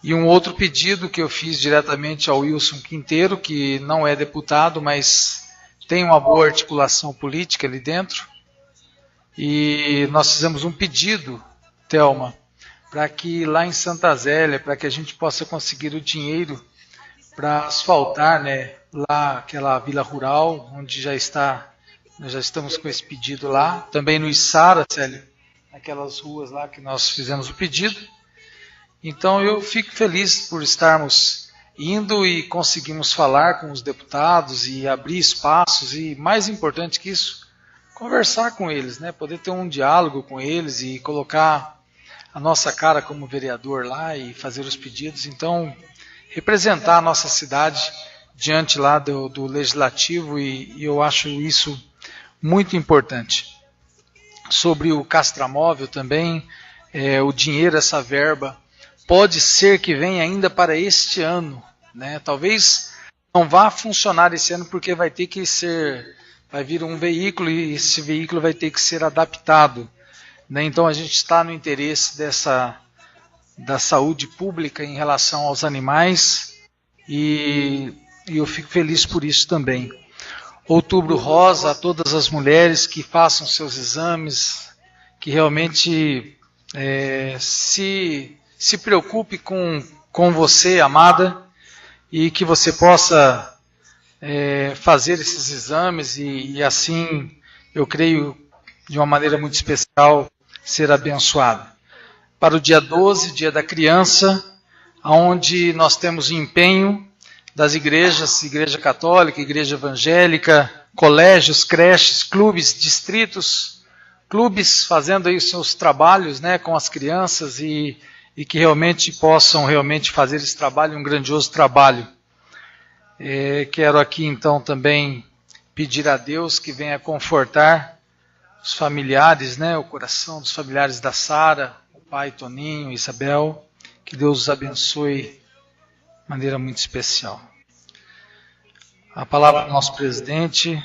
E um outro pedido que eu fiz diretamente ao Wilson Quinteiro, que não é deputado, mas tem uma boa articulação política ali dentro. E nós fizemos um pedido, Thelma, para que lá em Santa Zélia, para que a gente possa conseguir o dinheiro para asfaltar, né, lá aquela vila rural, onde nós já estamos com esse pedido lá. Também no Içara, Célio, aquelas ruas lá que nós fizemos o pedido. Então eu fico feliz por estarmos indo e conseguimos falar com os deputados e abrir espaços e, mais importante que isso, conversar com eles, né? Poder ter um diálogo com eles e colocar a nossa cara como vereador lá e fazer os pedidos. Então, representar a nossa cidade diante lá do Legislativo, e eu acho isso muito importante. Sobre o Castramóvel também, o dinheiro, essa verba, pode ser que venha ainda para este ano, né? Talvez não vá funcionar esse ano porque vai ter que ser vai vir um veículo e esse veículo vai ter que ser adaptado, né? Então a gente está no interesse da saúde pública em relação aos animais e eu fico feliz por isso também. Outubro Rosa, a todas as mulheres que façam seus exames, que realmente se preocupe com você, amada, e que você possa fazer esses exames e assim, eu creio, de uma maneira muito especial, ser abençoada. Para o dia 12, dia da criança, onde nós temos o empenho das igrejas, igreja católica, igreja evangélica, colégios, creches, clubes, distritos, clubes fazendo aí os seus trabalhos, né, com as crianças e que realmente possam fazer esse trabalho, um grandioso trabalho. Quero aqui então também pedir a Deus que venha confortar os familiares, né, o coração dos familiares da Sara, o pai Toninho, Isabel, que Deus os abençoe de maneira muito especial. A palavra do nosso presidente,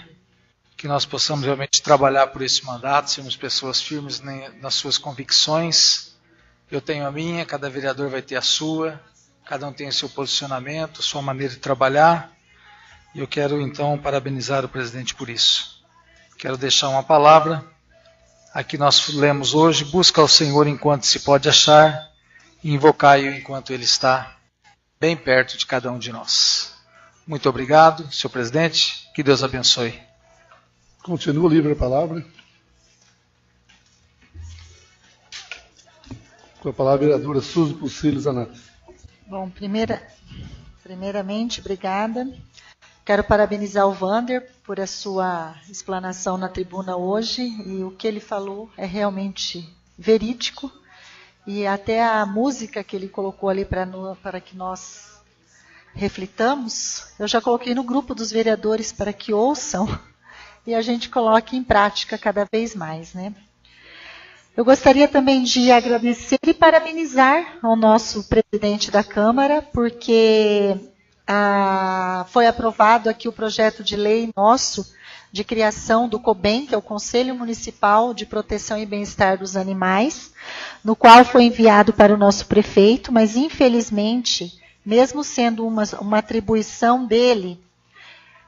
que nós possamos realmente trabalhar por esse mandato, sermos pessoas firmes nas suas convicções. Eu tenho a minha, cada vereador vai ter a sua, cada um tem o seu posicionamento, sua maneira de trabalhar. E eu quero então parabenizar o presidente por isso. Quero deixar uma palavra, aqui nós lemos hoje: busca ao Senhor enquanto se pode achar, e invocai-o enquanto ele está bem perto de cada um de nós. Muito obrigado, senhor presidente, que Deus abençoe. Continua livre a palavra. Com a palavra, a vereadora Suzy Pussilho Zanatti. Bom, primeiramente, obrigada. Quero parabenizar o Vander por a sua explanação na tribuna hoje, e o que ele falou é realmente verídico, e até a música que ele colocou ali para que nós reflitamos, eu já coloquei no grupo dos vereadores para que ouçam e a gente coloque em prática cada vez mais, né? Eu gostaria também de agradecer e parabenizar ao nosso presidente da Câmara, porque foi aprovado aqui o projeto de lei nosso de criação do COBEM, que é o Conselho Municipal de Proteção e Bem-Estar dos Animais, no qual foi enviado para o nosso prefeito, mas infelizmente, mesmo sendo uma atribuição dele,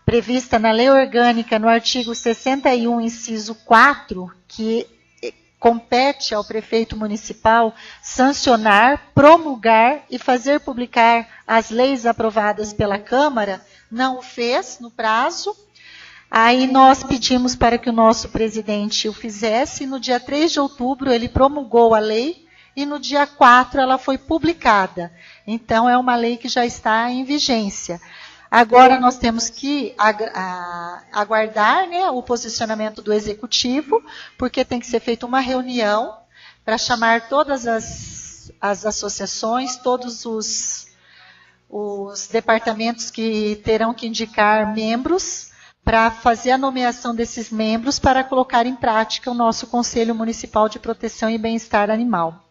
prevista na lei orgânica, no artigo 61, inciso 4, que compete ao prefeito municipal sancionar, promulgar e fazer publicar as leis aprovadas pela Câmara, não o fez no prazo. Aí nós pedimos para que o nosso presidente o fizesse, e no dia 3 de outubro ele promulgou a lei, e no dia 4 ela foi publicada. Então, é uma lei que já está em vigência. Agora nós temos que aguardar, né, o posicionamento do Executivo, porque tem que ser feita uma reunião para chamar todas as associações, todos os departamentos que terão que indicar membros, para fazer a nomeação desses membros para colocar em prática o nosso Conselho Municipal de Proteção e Bem-Estar Animal.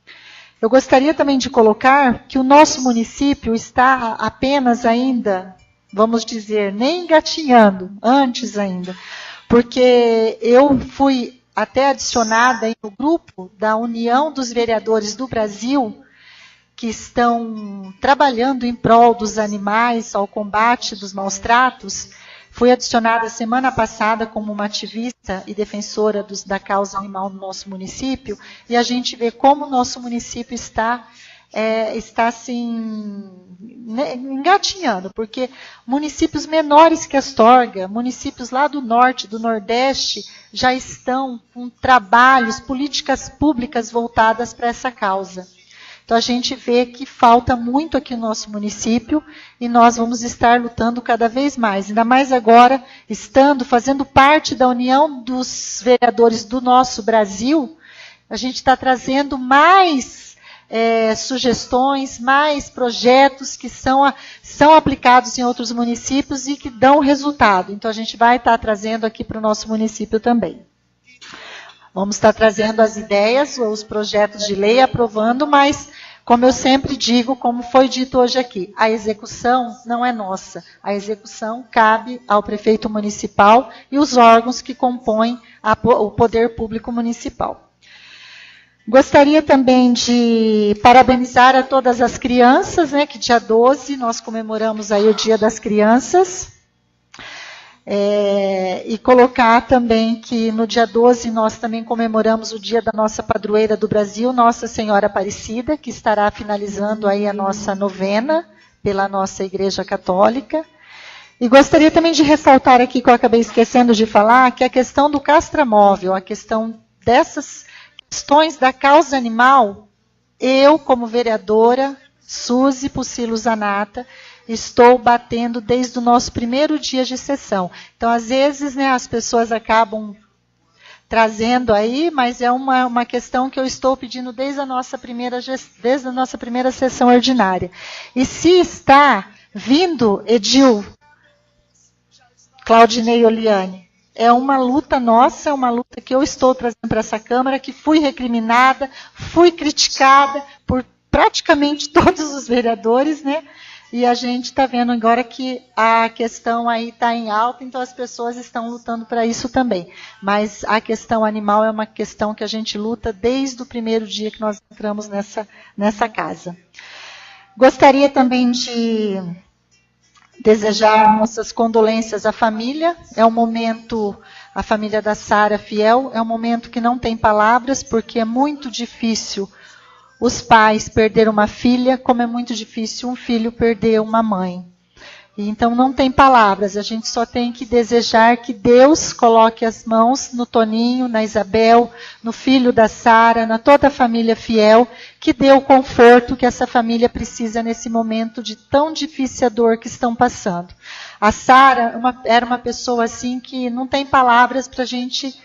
Eu gostaria também de colocar que o nosso município está apenas ainda, vamos dizer, nem engatinhando, antes ainda, porque eu fui até adicionada no grupo da União dos Vereadores do Brasil, que estão trabalhando em prol dos animais, ao combate dos maus-tratos. Fui adicionada semana passada como uma ativista e defensora da causa animal no nosso município, e a gente vê como o nosso município está assim, engatinhando, porque municípios menores que Astorga, municípios lá do norte, do nordeste, já estão com trabalhos, políticas públicas voltadas para essa causa. Então, a gente vê que falta muito aqui no nosso município e nós vamos estar lutando cada vez mais. Ainda mais agora, fazendo parte da União dos Vereadores do nosso Brasil, a gente está trazendo mais sugestões, mais projetos que são aplicados em outros municípios e que dão resultado. Então, a gente vai estar trazendo aqui para o nosso município também. Vamos estar trazendo as ideias, os projetos de lei, aprovando, mas como eu sempre digo, como foi dito hoje aqui, a execução não é nossa. A execução cabe ao prefeito municipal e os órgãos que compõem o poder público municipal. Gostaria também de parabenizar a todas as crianças, né, que dia 12 nós comemoramos aí o Dia das Crianças. E colocar também que no dia 12 nós também comemoramos o dia da nossa padroeira do Brasil, Nossa Senhora Aparecida, que estará finalizando aí a nossa novena pela nossa Igreja Católica. E gostaria também de ressaltar aqui, que eu acabei esquecendo de falar, que a questão do castramóvel, a questão dessas questões da causa animal, eu, como vereadora, Suzy Pucilo Zanata, estou batendo desde o nosso primeiro dia de sessão. Então, às vezes, né, as pessoas acabam trazendo aí, mas é uma questão que eu estou pedindo desde a nossa primeira sessão ordinária. E se está vindo, Edil, Claudinei Oliane, é uma luta nossa, é uma luta que eu estou trazendo para essa Câmara, que fui recriminada, fui criticada por praticamente todos os vereadores, né? E a gente está vendo agora que a questão aí está em alta, então as pessoas estão lutando para isso também. Mas a questão animal é uma questão que a gente luta desde o primeiro dia que nós entramos nessa casa. Gostaria também de desejar nossas condolências à família. É um momento, a família da Sara Fiel, é um momento que não tem palavras, porque é muito difícil os pais perder uma filha, como é muito difícil um filho perder uma mãe. E então não tem palavras, a gente só tem que desejar que Deus coloque as mãos no Toninho, na Isabel, no filho da Sara, na toda a família Fiel, que dê o conforto que essa família precisa nesse momento de tão difícil dor que estão passando. A Sara era uma pessoa assim que não tem palavras para a gente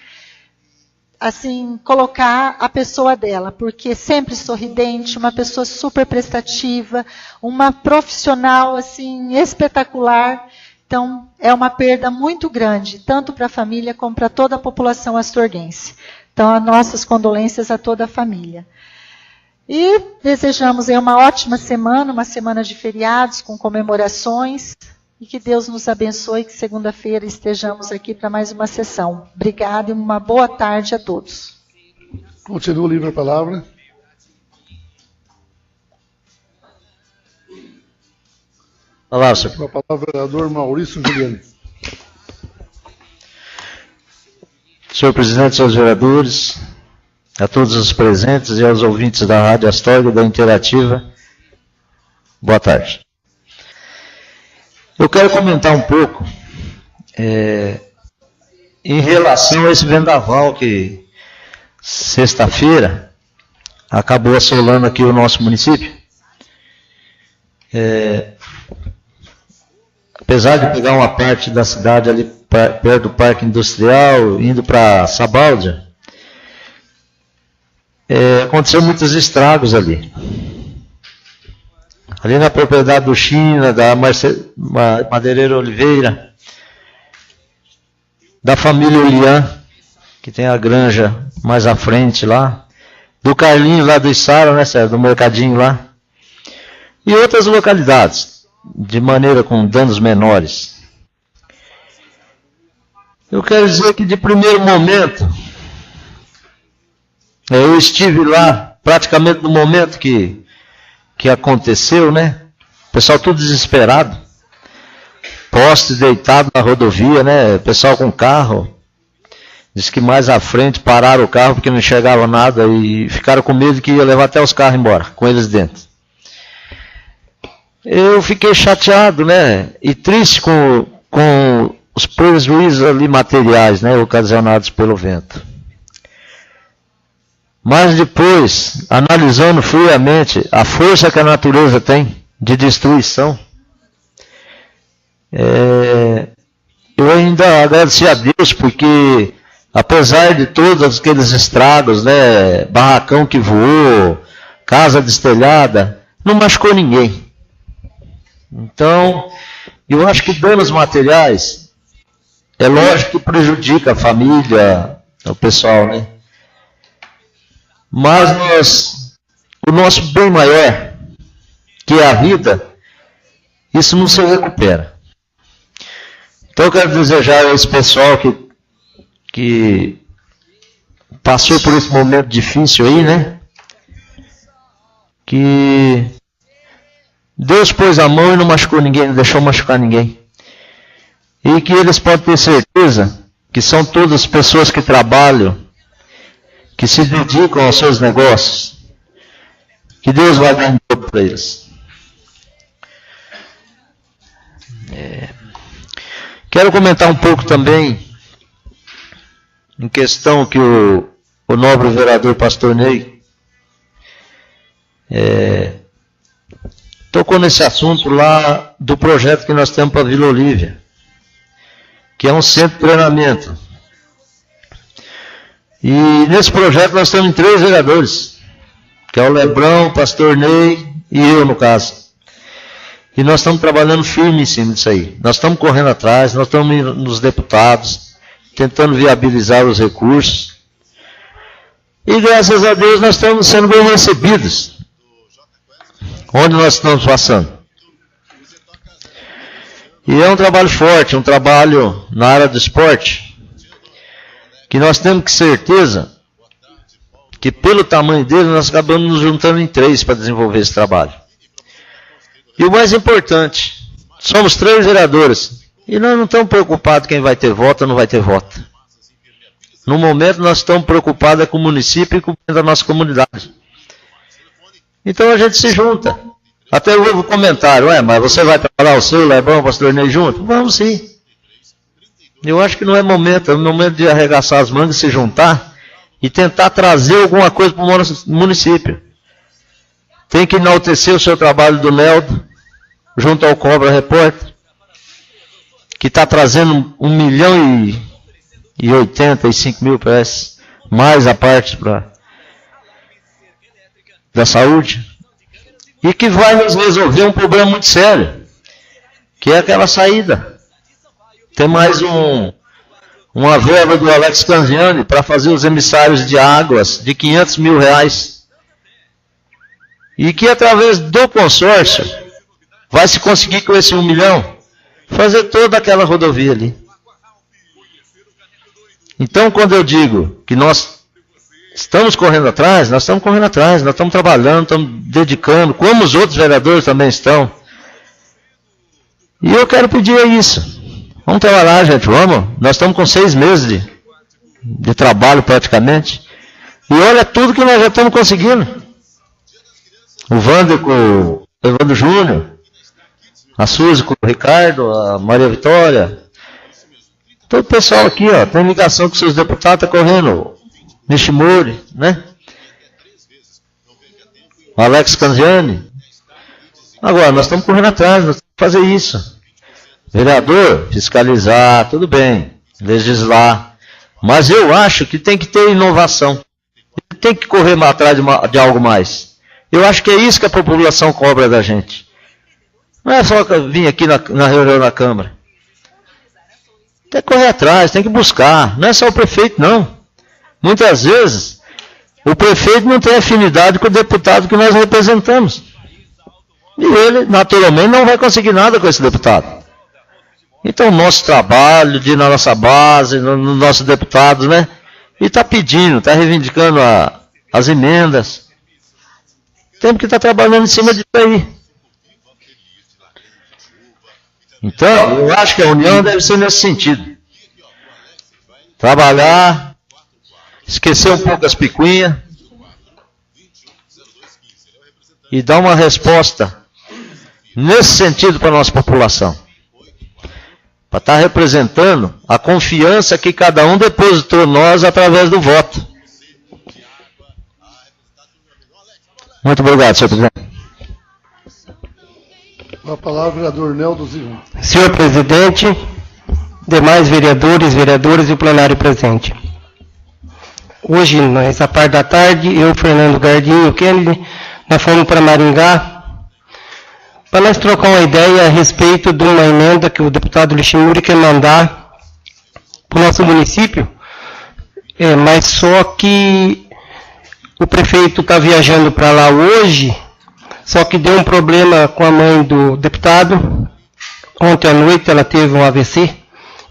assim, colocar a pessoa dela, porque sempre sorridente, uma pessoa super prestativa, uma profissional, assim, espetacular. Então, é uma perda muito grande, tanto para a família como para toda a população astorguense. Então, as nossas condolências a toda a família. E desejamos aí uma ótima semana, uma semana de feriados, com comemorações. E que Deus nos abençoe e que segunda-feira estejamos aqui para mais uma sessão. Obrigada e uma boa tarde a todos. Continua o livro a palavra. Olá, senhor. Com a palavra, vereador Maurício Juliano. Senhor presidente, senhores vereadores, a todos os presentes e aos ouvintes da Rádio Astorga e da Interativa, boa tarde. Eu quero comentar um pouco em relação a esse vendaval que sexta-feira acabou assolando aqui o nosso município. Apesar de pegar uma parte da cidade ali perto do Parque Industrial, indo para Sabáldia, aconteceu muitos estragos ali. Ali na propriedade do China, da Madeireira Oliveira, da família Olian, que tem a granja mais à frente lá, do Carlinho lá do Içara, né, Sérgio, do mercadinho lá, e outras localidades, de maneira com danos menores. Eu quero dizer que de primeiro momento, eu estive lá praticamente no momento que aconteceu, né? O pessoal tudo desesperado, postes deitados na rodovia, né? O pessoal com carro, diz que mais à frente pararam o carro porque não enxergava nada e ficaram com medo que ia levar até os carros embora, com eles dentro. Eu fiquei chateado, né? E triste com os prejuízos ali materiais, né? Ocasionados pelo vento. Mas depois, analisando friamente a força que a natureza tem de destruição, eu ainda agradeci a Deus, porque apesar de todos aqueles estragos, né, barracão que voou, casa destelhada, não machucou ninguém. Então, eu acho que danos materiais, é lógico que prejudica a família, o pessoal, né? Mas nós o nosso bem maior, que é a vida, isso não se recupera. Então eu quero desejar a esse pessoal que passou por esse momento difícil aí, né? Que Deus pôs a mão e não machucou ninguém, não deixou machucar ninguém. E que eles podem ter certeza que são todas pessoas que trabalham, que se dedicam aos seus negócios, que Deus vai dar um pouco para eles. Quero comentar um pouco também em questão que o nobre vereador Pastor Ney tocou nesse assunto lá do projeto que nós temos para a Vila Olívia, que é um centro de treinamento. E nesse projeto nós temos 3 vereadores, que é o Lebrão, o Pastor Ney e eu, no caso. E nós estamos trabalhando firme em cima disso aí. Nós estamos correndo atrás, nós estamos indo nos deputados, tentando viabilizar os recursos. E graças a Deus nós estamos sendo bem recebidos, onde nós estamos passando. E é um trabalho forte, um trabalho na área do esporte, que nós temos que certeza que pelo tamanho dele nós acabamos nos juntando em 3 para desenvolver esse trabalho. E o mais importante, somos 3 vereadores, e nós não estamos preocupados quem vai ter voto ou não vai ter voto. No momento nós estamos preocupados com o município e com a nossa comunidade. Então a gente se junta. Até eu ouvo comentário, mas você vai trabalhar o seu, Lebrão, o Pastor Ney junto? Vamos sim. Eu acho que não é momento, é o momento de arregaçar as mangas, se juntar e tentar trazer alguma coisa para o município. Tem que enaltecer o seu trabalho do Neldo, junto ao Cobra Repórter, que está trazendo 1.085.000, parece, mais a parte da saúde, e que vai nos resolver um problema muito sério, que é aquela saída. Tem mais uma verba do Alex Canziani para fazer os emissários de águas de R$500 mil, e que através do consórcio vai se conseguir com esse 1 milhão fazer toda aquela rodovia ali. Então, quando eu digo que nós estamos correndo atrás, nós estamos correndo atrás, nós estamos trabalhando, estamos dedicando, como os outros vereadores também estão. E eu quero pedir isso. Vamos trabalhar, gente, vamos. Nós estamos com 6 meses de trabalho praticamente. E olha tudo que nós já estamos conseguindo. O Wander com o Evandro Júnior, a Suzy com o Ricardo, a Maria Vitória. Todo o pessoal aqui, tem ligação com seus deputados, está correndo. Nishimori, né? O Alex Canziani. Agora, nós estamos correndo atrás, nós temos que fazer isso. Vereador, fiscalizar, tudo bem, legislar. Mas eu acho que tem que ter inovação. Tem que correr atrás de algo mais. Eu acho que é isso que a população cobra da gente. Não é só vir aqui na reunião da Câmara. Tem que correr atrás, tem que buscar. Não é só o prefeito, não. Muitas vezes, o prefeito não tem afinidade com o deputado que nós representamos. E ele, naturalmente, não vai conseguir nada com esse deputado. Então, o nosso trabalho, de ir na nossa base, no nosso deputado, né? E está pedindo, está reivindicando as emendas. Temos que estar trabalhando em cima disso aí. Então, eu acho que a união deve ser nesse sentido. Trabalhar, esquecer um pouco as picuinhas e dar uma resposta nesse sentido para a nossa população. Para estar representando a confiança que cada um depositou em nós através do voto. Muito obrigado, senhor presidente. A palavra, vereador Neldo Zivan. Senhor presidente, demais vereadores, vereadoras e o plenário presente. Hoje, nessa parte da tarde, eu, Fernando Gardinho e o Kennedy, nós fomos para Maringá para nós trocar uma ideia a respeito de uma emenda que o deputado Nishimori quer mandar para o nosso município, mas só que o prefeito está viajando para lá hoje, só que deu um problema com a mãe do deputado. Ontem à noite ela teve um AVC,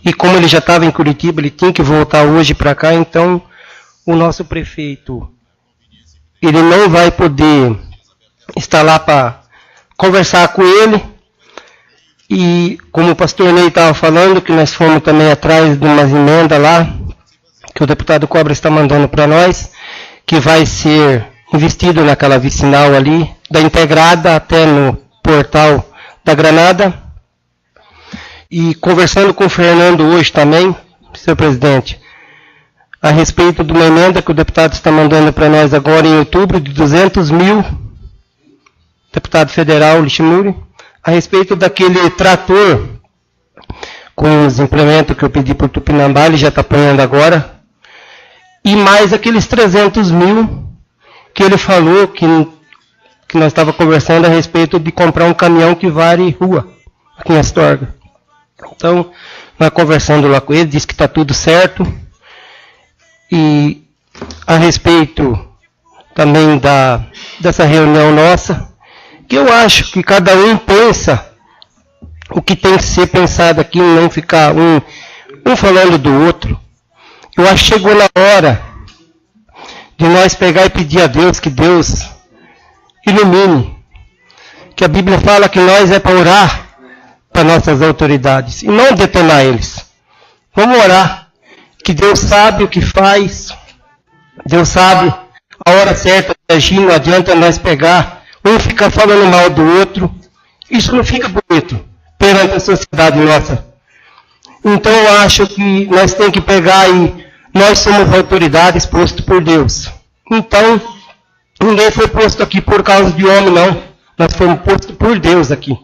e como ele já estava em Curitiba, ele tinha que voltar hoje para cá, então o nosso prefeito, ele não vai poder estar lá para conversar com ele. E como o pastor Ney estava falando, que nós fomos também atrás de umas emendas lá, que o deputado Cobra está mandando para nós, que vai ser investido naquela vicinal ali, da Integrada até no portal da Granada. E conversando com o Fernando hoje também, senhor presidente, a respeito de uma emenda que o deputado está mandando para nós agora em outubro, de 200 mil, deputado federal Liximuri, a respeito daquele trator com os implementos que eu pedi por Tupinambá, ele já está apanhando agora, e mais aqueles 300 mil que ele falou que nós estávamos conversando a respeito de comprar um caminhão que vare rua aqui em Astorga. Então, nós conversando lá com ele, disse que está tudo certo. E a respeito também dessa reunião nossa, que eu acho que cada um pensa o que tem que ser pensado aqui, não ficar um falando do outro. Eu acho que chegou na hora de nós pegar e pedir a Deus que Deus ilumine. Que a Bíblia fala que nós é para orar para nossas autoridades e não detonar eles. Vamos orar. Que Deus sabe o que faz. Deus sabe a hora certa de agir. Não adianta nós pegar um ficar falando mal do outro. Isso não fica bonito perante a sociedade nossa. Então eu acho que nós temos que pegar e nós somos autoridades postos por Deus. Então, ninguém foi posto aqui por causa de homem, não. Nós fomos postos por Deus aqui.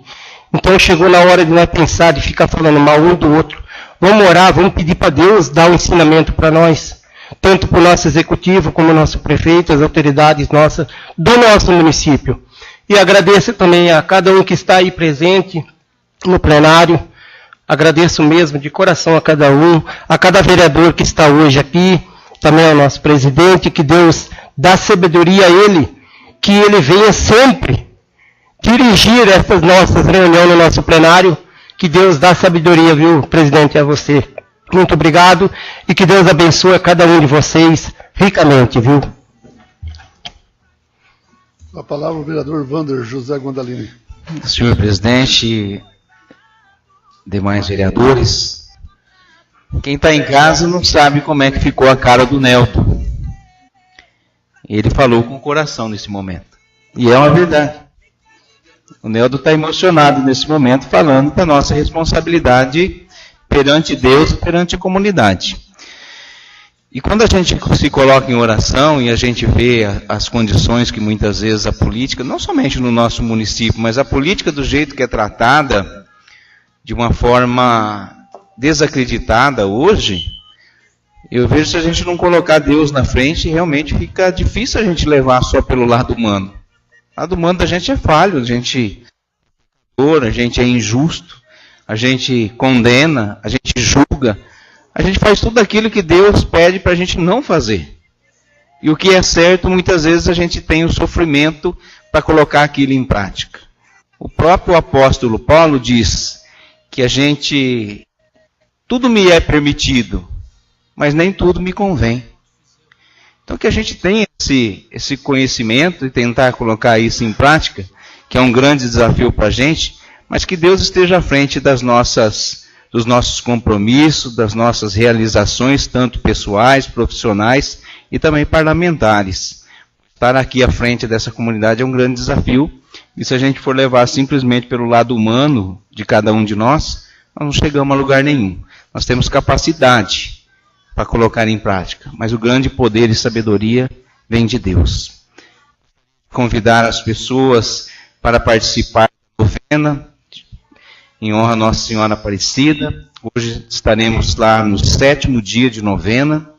Então chegou na hora de nós pensar, de ficar falando mal um do outro. Vamos orar, vamos pedir para Deus dar um ensinamento para nós, tanto para o nosso executivo, como o nosso prefeito, as autoridades nossas, do nosso município. E agradeço também a cada um que está aí presente no plenário. Agradeço mesmo de coração a cada vereador que está hoje aqui, também ao nosso presidente, que Deus dá sabedoria a ele, que ele venha sempre dirigir essas nossas reuniões no nosso plenário, que Deus dá sabedoria, viu, presidente, a você. Muito obrigado e que Deus abençoe a cada um de vocês ricamente, viu? A palavra o vereador Wander José Gondalini. Senhor presidente, demais vereadores, quem está em casa não sabe como é que ficou a cara do Nelton. Ele falou com o coração nesse momento. E é uma verdade. O Neldo está emocionado nesse momento, falando da nossa responsabilidade perante Deus e perante a comunidade. E quando a gente se coloca em oração e a gente vê as condições que muitas vezes a política, não somente no nosso município, mas a política do jeito que é tratada, de uma forma desacreditada hoje, eu vejo que se a gente não colocar Deus na frente, realmente fica difícil a gente levar só pelo lado humano. O lado humano da gente é falho, a gente é injusto, a gente condena, a gente julga, a gente faz tudo aquilo que Deus pede para a gente não fazer. E o que é certo, muitas vezes a gente tem o sofrimento para colocar aquilo em prática. O próprio apóstolo Paulo diz que tudo me é permitido, mas nem tudo me convém. Então que a gente tenha esse conhecimento e tentar colocar isso em prática, que é um grande desafio para a gente, mas que Deus esteja à frente dos nossos compromissos, das nossas realizações, tanto pessoais, profissionais e também parlamentares. Estar aqui à frente dessa comunidade é um grande desafio, e se a gente for levar simplesmente pelo lado humano de cada um de nós não chegamos a lugar nenhum. Nós temos capacidade para colocar em prática, mas o grande poder e sabedoria vem de Deus. Convidar as pessoas para participar da novena, em honra a Nossa Senhora Aparecida. Hoje estaremos lá no 7º dia de novena,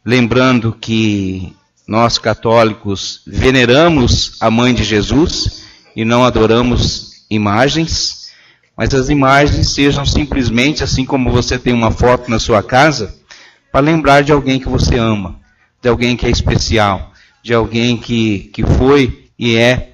lembrando que nós católicos veneramos a Mãe de Jesus e não adoramos imagens, mas as imagens sejam simplesmente, assim como você tem uma foto na sua casa, para lembrar de alguém que você ama, de alguém que é especial, de alguém que foi e é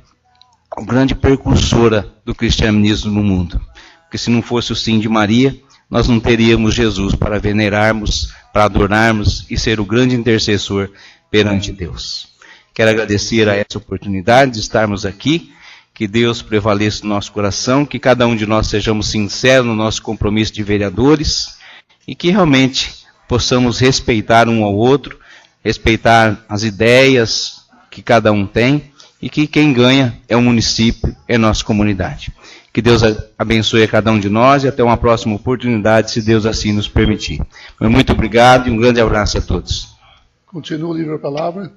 a grande precursora do cristianismo no mundo. Porque se não fosse o sim de Maria, nós não teríamos Jesus para venerarmos, para adorarmos e ser o grande intercessor perante Deus. Quero agradecer a essa oportunidade de estarmos aqui, que Deus prevaleça no nosso coração, que cada um de nós sejamos sinceros no nosso compromisso de vereadores e que realmente possamos respeitar um ao outro, respeitar as ideias que cada um tem e que quem ganha é o município, é a nossa comunidade. Que Deus abençoe a cada um de nós e até uma próxima oportunidade, se Deus assim nos permitir. Muito obrigado e um grande abraço a todos. Continua o livro da palavra.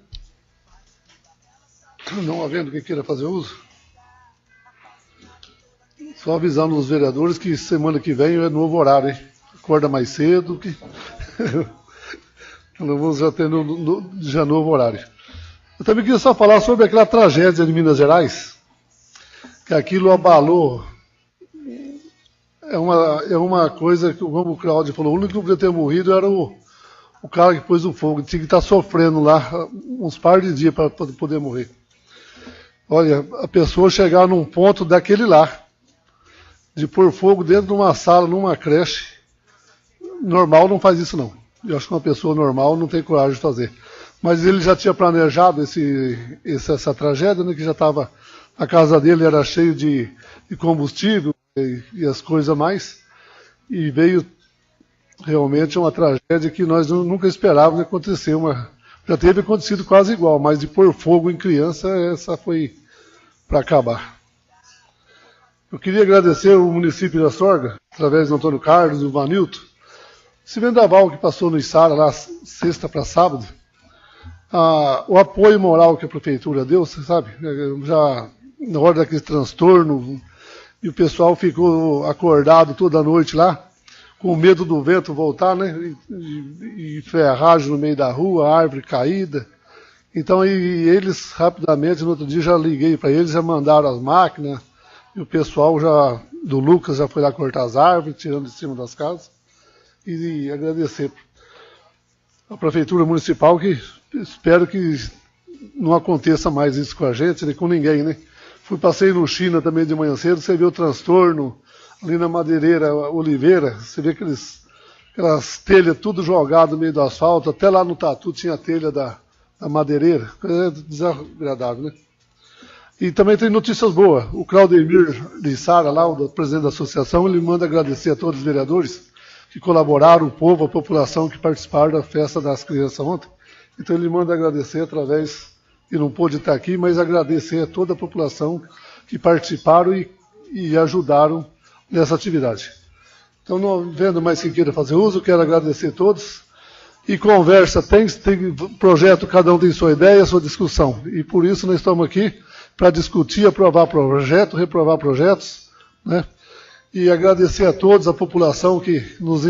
Não havendo quem queira fazer uso. Só avisando os vereadores que semana que vem é novo horário, hein? Acorda mais cedo. Que... Não vamos já ter já novo horário. Eu também queria só falar sobre aquela tragédia de Minas Gerais, que aquilo abalou. É uma coisa que, como o Cláudio falou, o único que não podia ter morrido era o cara que pôs o fogo. Tinha que estar sofrendo lá uns par de dias para poder morrer. Olha, a pessoa chegar num ponto daquele lá, de pôr fogo dentro de uma sala, numa creche, normal não faz isso não. Eu acho que uma pessoa normal não tem coragem de fazer. Mas ele já tinha planejado essa tragédia, né, que já estava... A casa dele era cheia de combustível e as coisas mais. E veio realmente uma tragédia que nós nunca esperávamos acontecer. Já teve acontecido quase igual, mas de pôr fogo em criança, essa foi para acabar. Eu queria agradecer o município de Astorga, através do Antônio Carlos e do Vanilton, esse vendaval que passou no Içara, lá sexta para sábado, o apoio moral que a prefeitura deu, você sabe, já na hora daquele transtorno, e o pessoal ficou acordado toda noite lá, com medo do vento voltar, né, e ferragem no meio da rua, árvore caída. Então, e eles rapidamente, no outro dia já liguei para eles, já mandaram as máquinas, e o pessoal do Lucas já foi lá cortar as árvores, tirando de cima das casas, e agradecer a Prefeitura Municipal, que espero que não aconteça mais isso com a gente, nem com ninguém, né? Passei no China também de manhã cedo, você vê o transtorno ali na Madeireira Oliveira, você vê aquelas telhas tudo jogado no meio do asfalto, até lá no Tatu tinha a telha da Madeireira, é desagradável, né? E também tem notícias boas, o Claudemir de Sara, lá, o presidente da associação, ele manda agradecer a todos os vereadores que colaboraram, o povo, a população que participaram da festa das crianças ontem. Então ele manda agradecer através, ele não pôde estar aqui, mas agradecer a toda a população que participaram e ajudaram nessa atividade. Então, não vendo mais quem queira fazer uso, quero agradecer a todos. E conversa, tem projeto, cada um tem sua ideia, sua discussão. E por isso nós estamos aqui para discutir, aprovar projeto, reprovar projetos, né? E agradecer a todos, a população que nos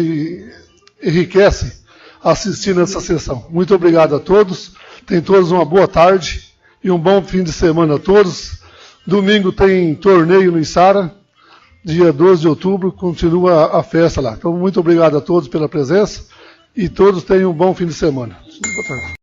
enriquece assistindo essa sessão. Muito obrigado a todos. Tenham todos uma boa tarde e um bom fim de semana a todos. Domingo tem torneio no Içara, dia 12 de outubro, continua a festa lá. Então, muito obrigado a todos pela presença e todos tenham um bom fim de semana. Boa tarde.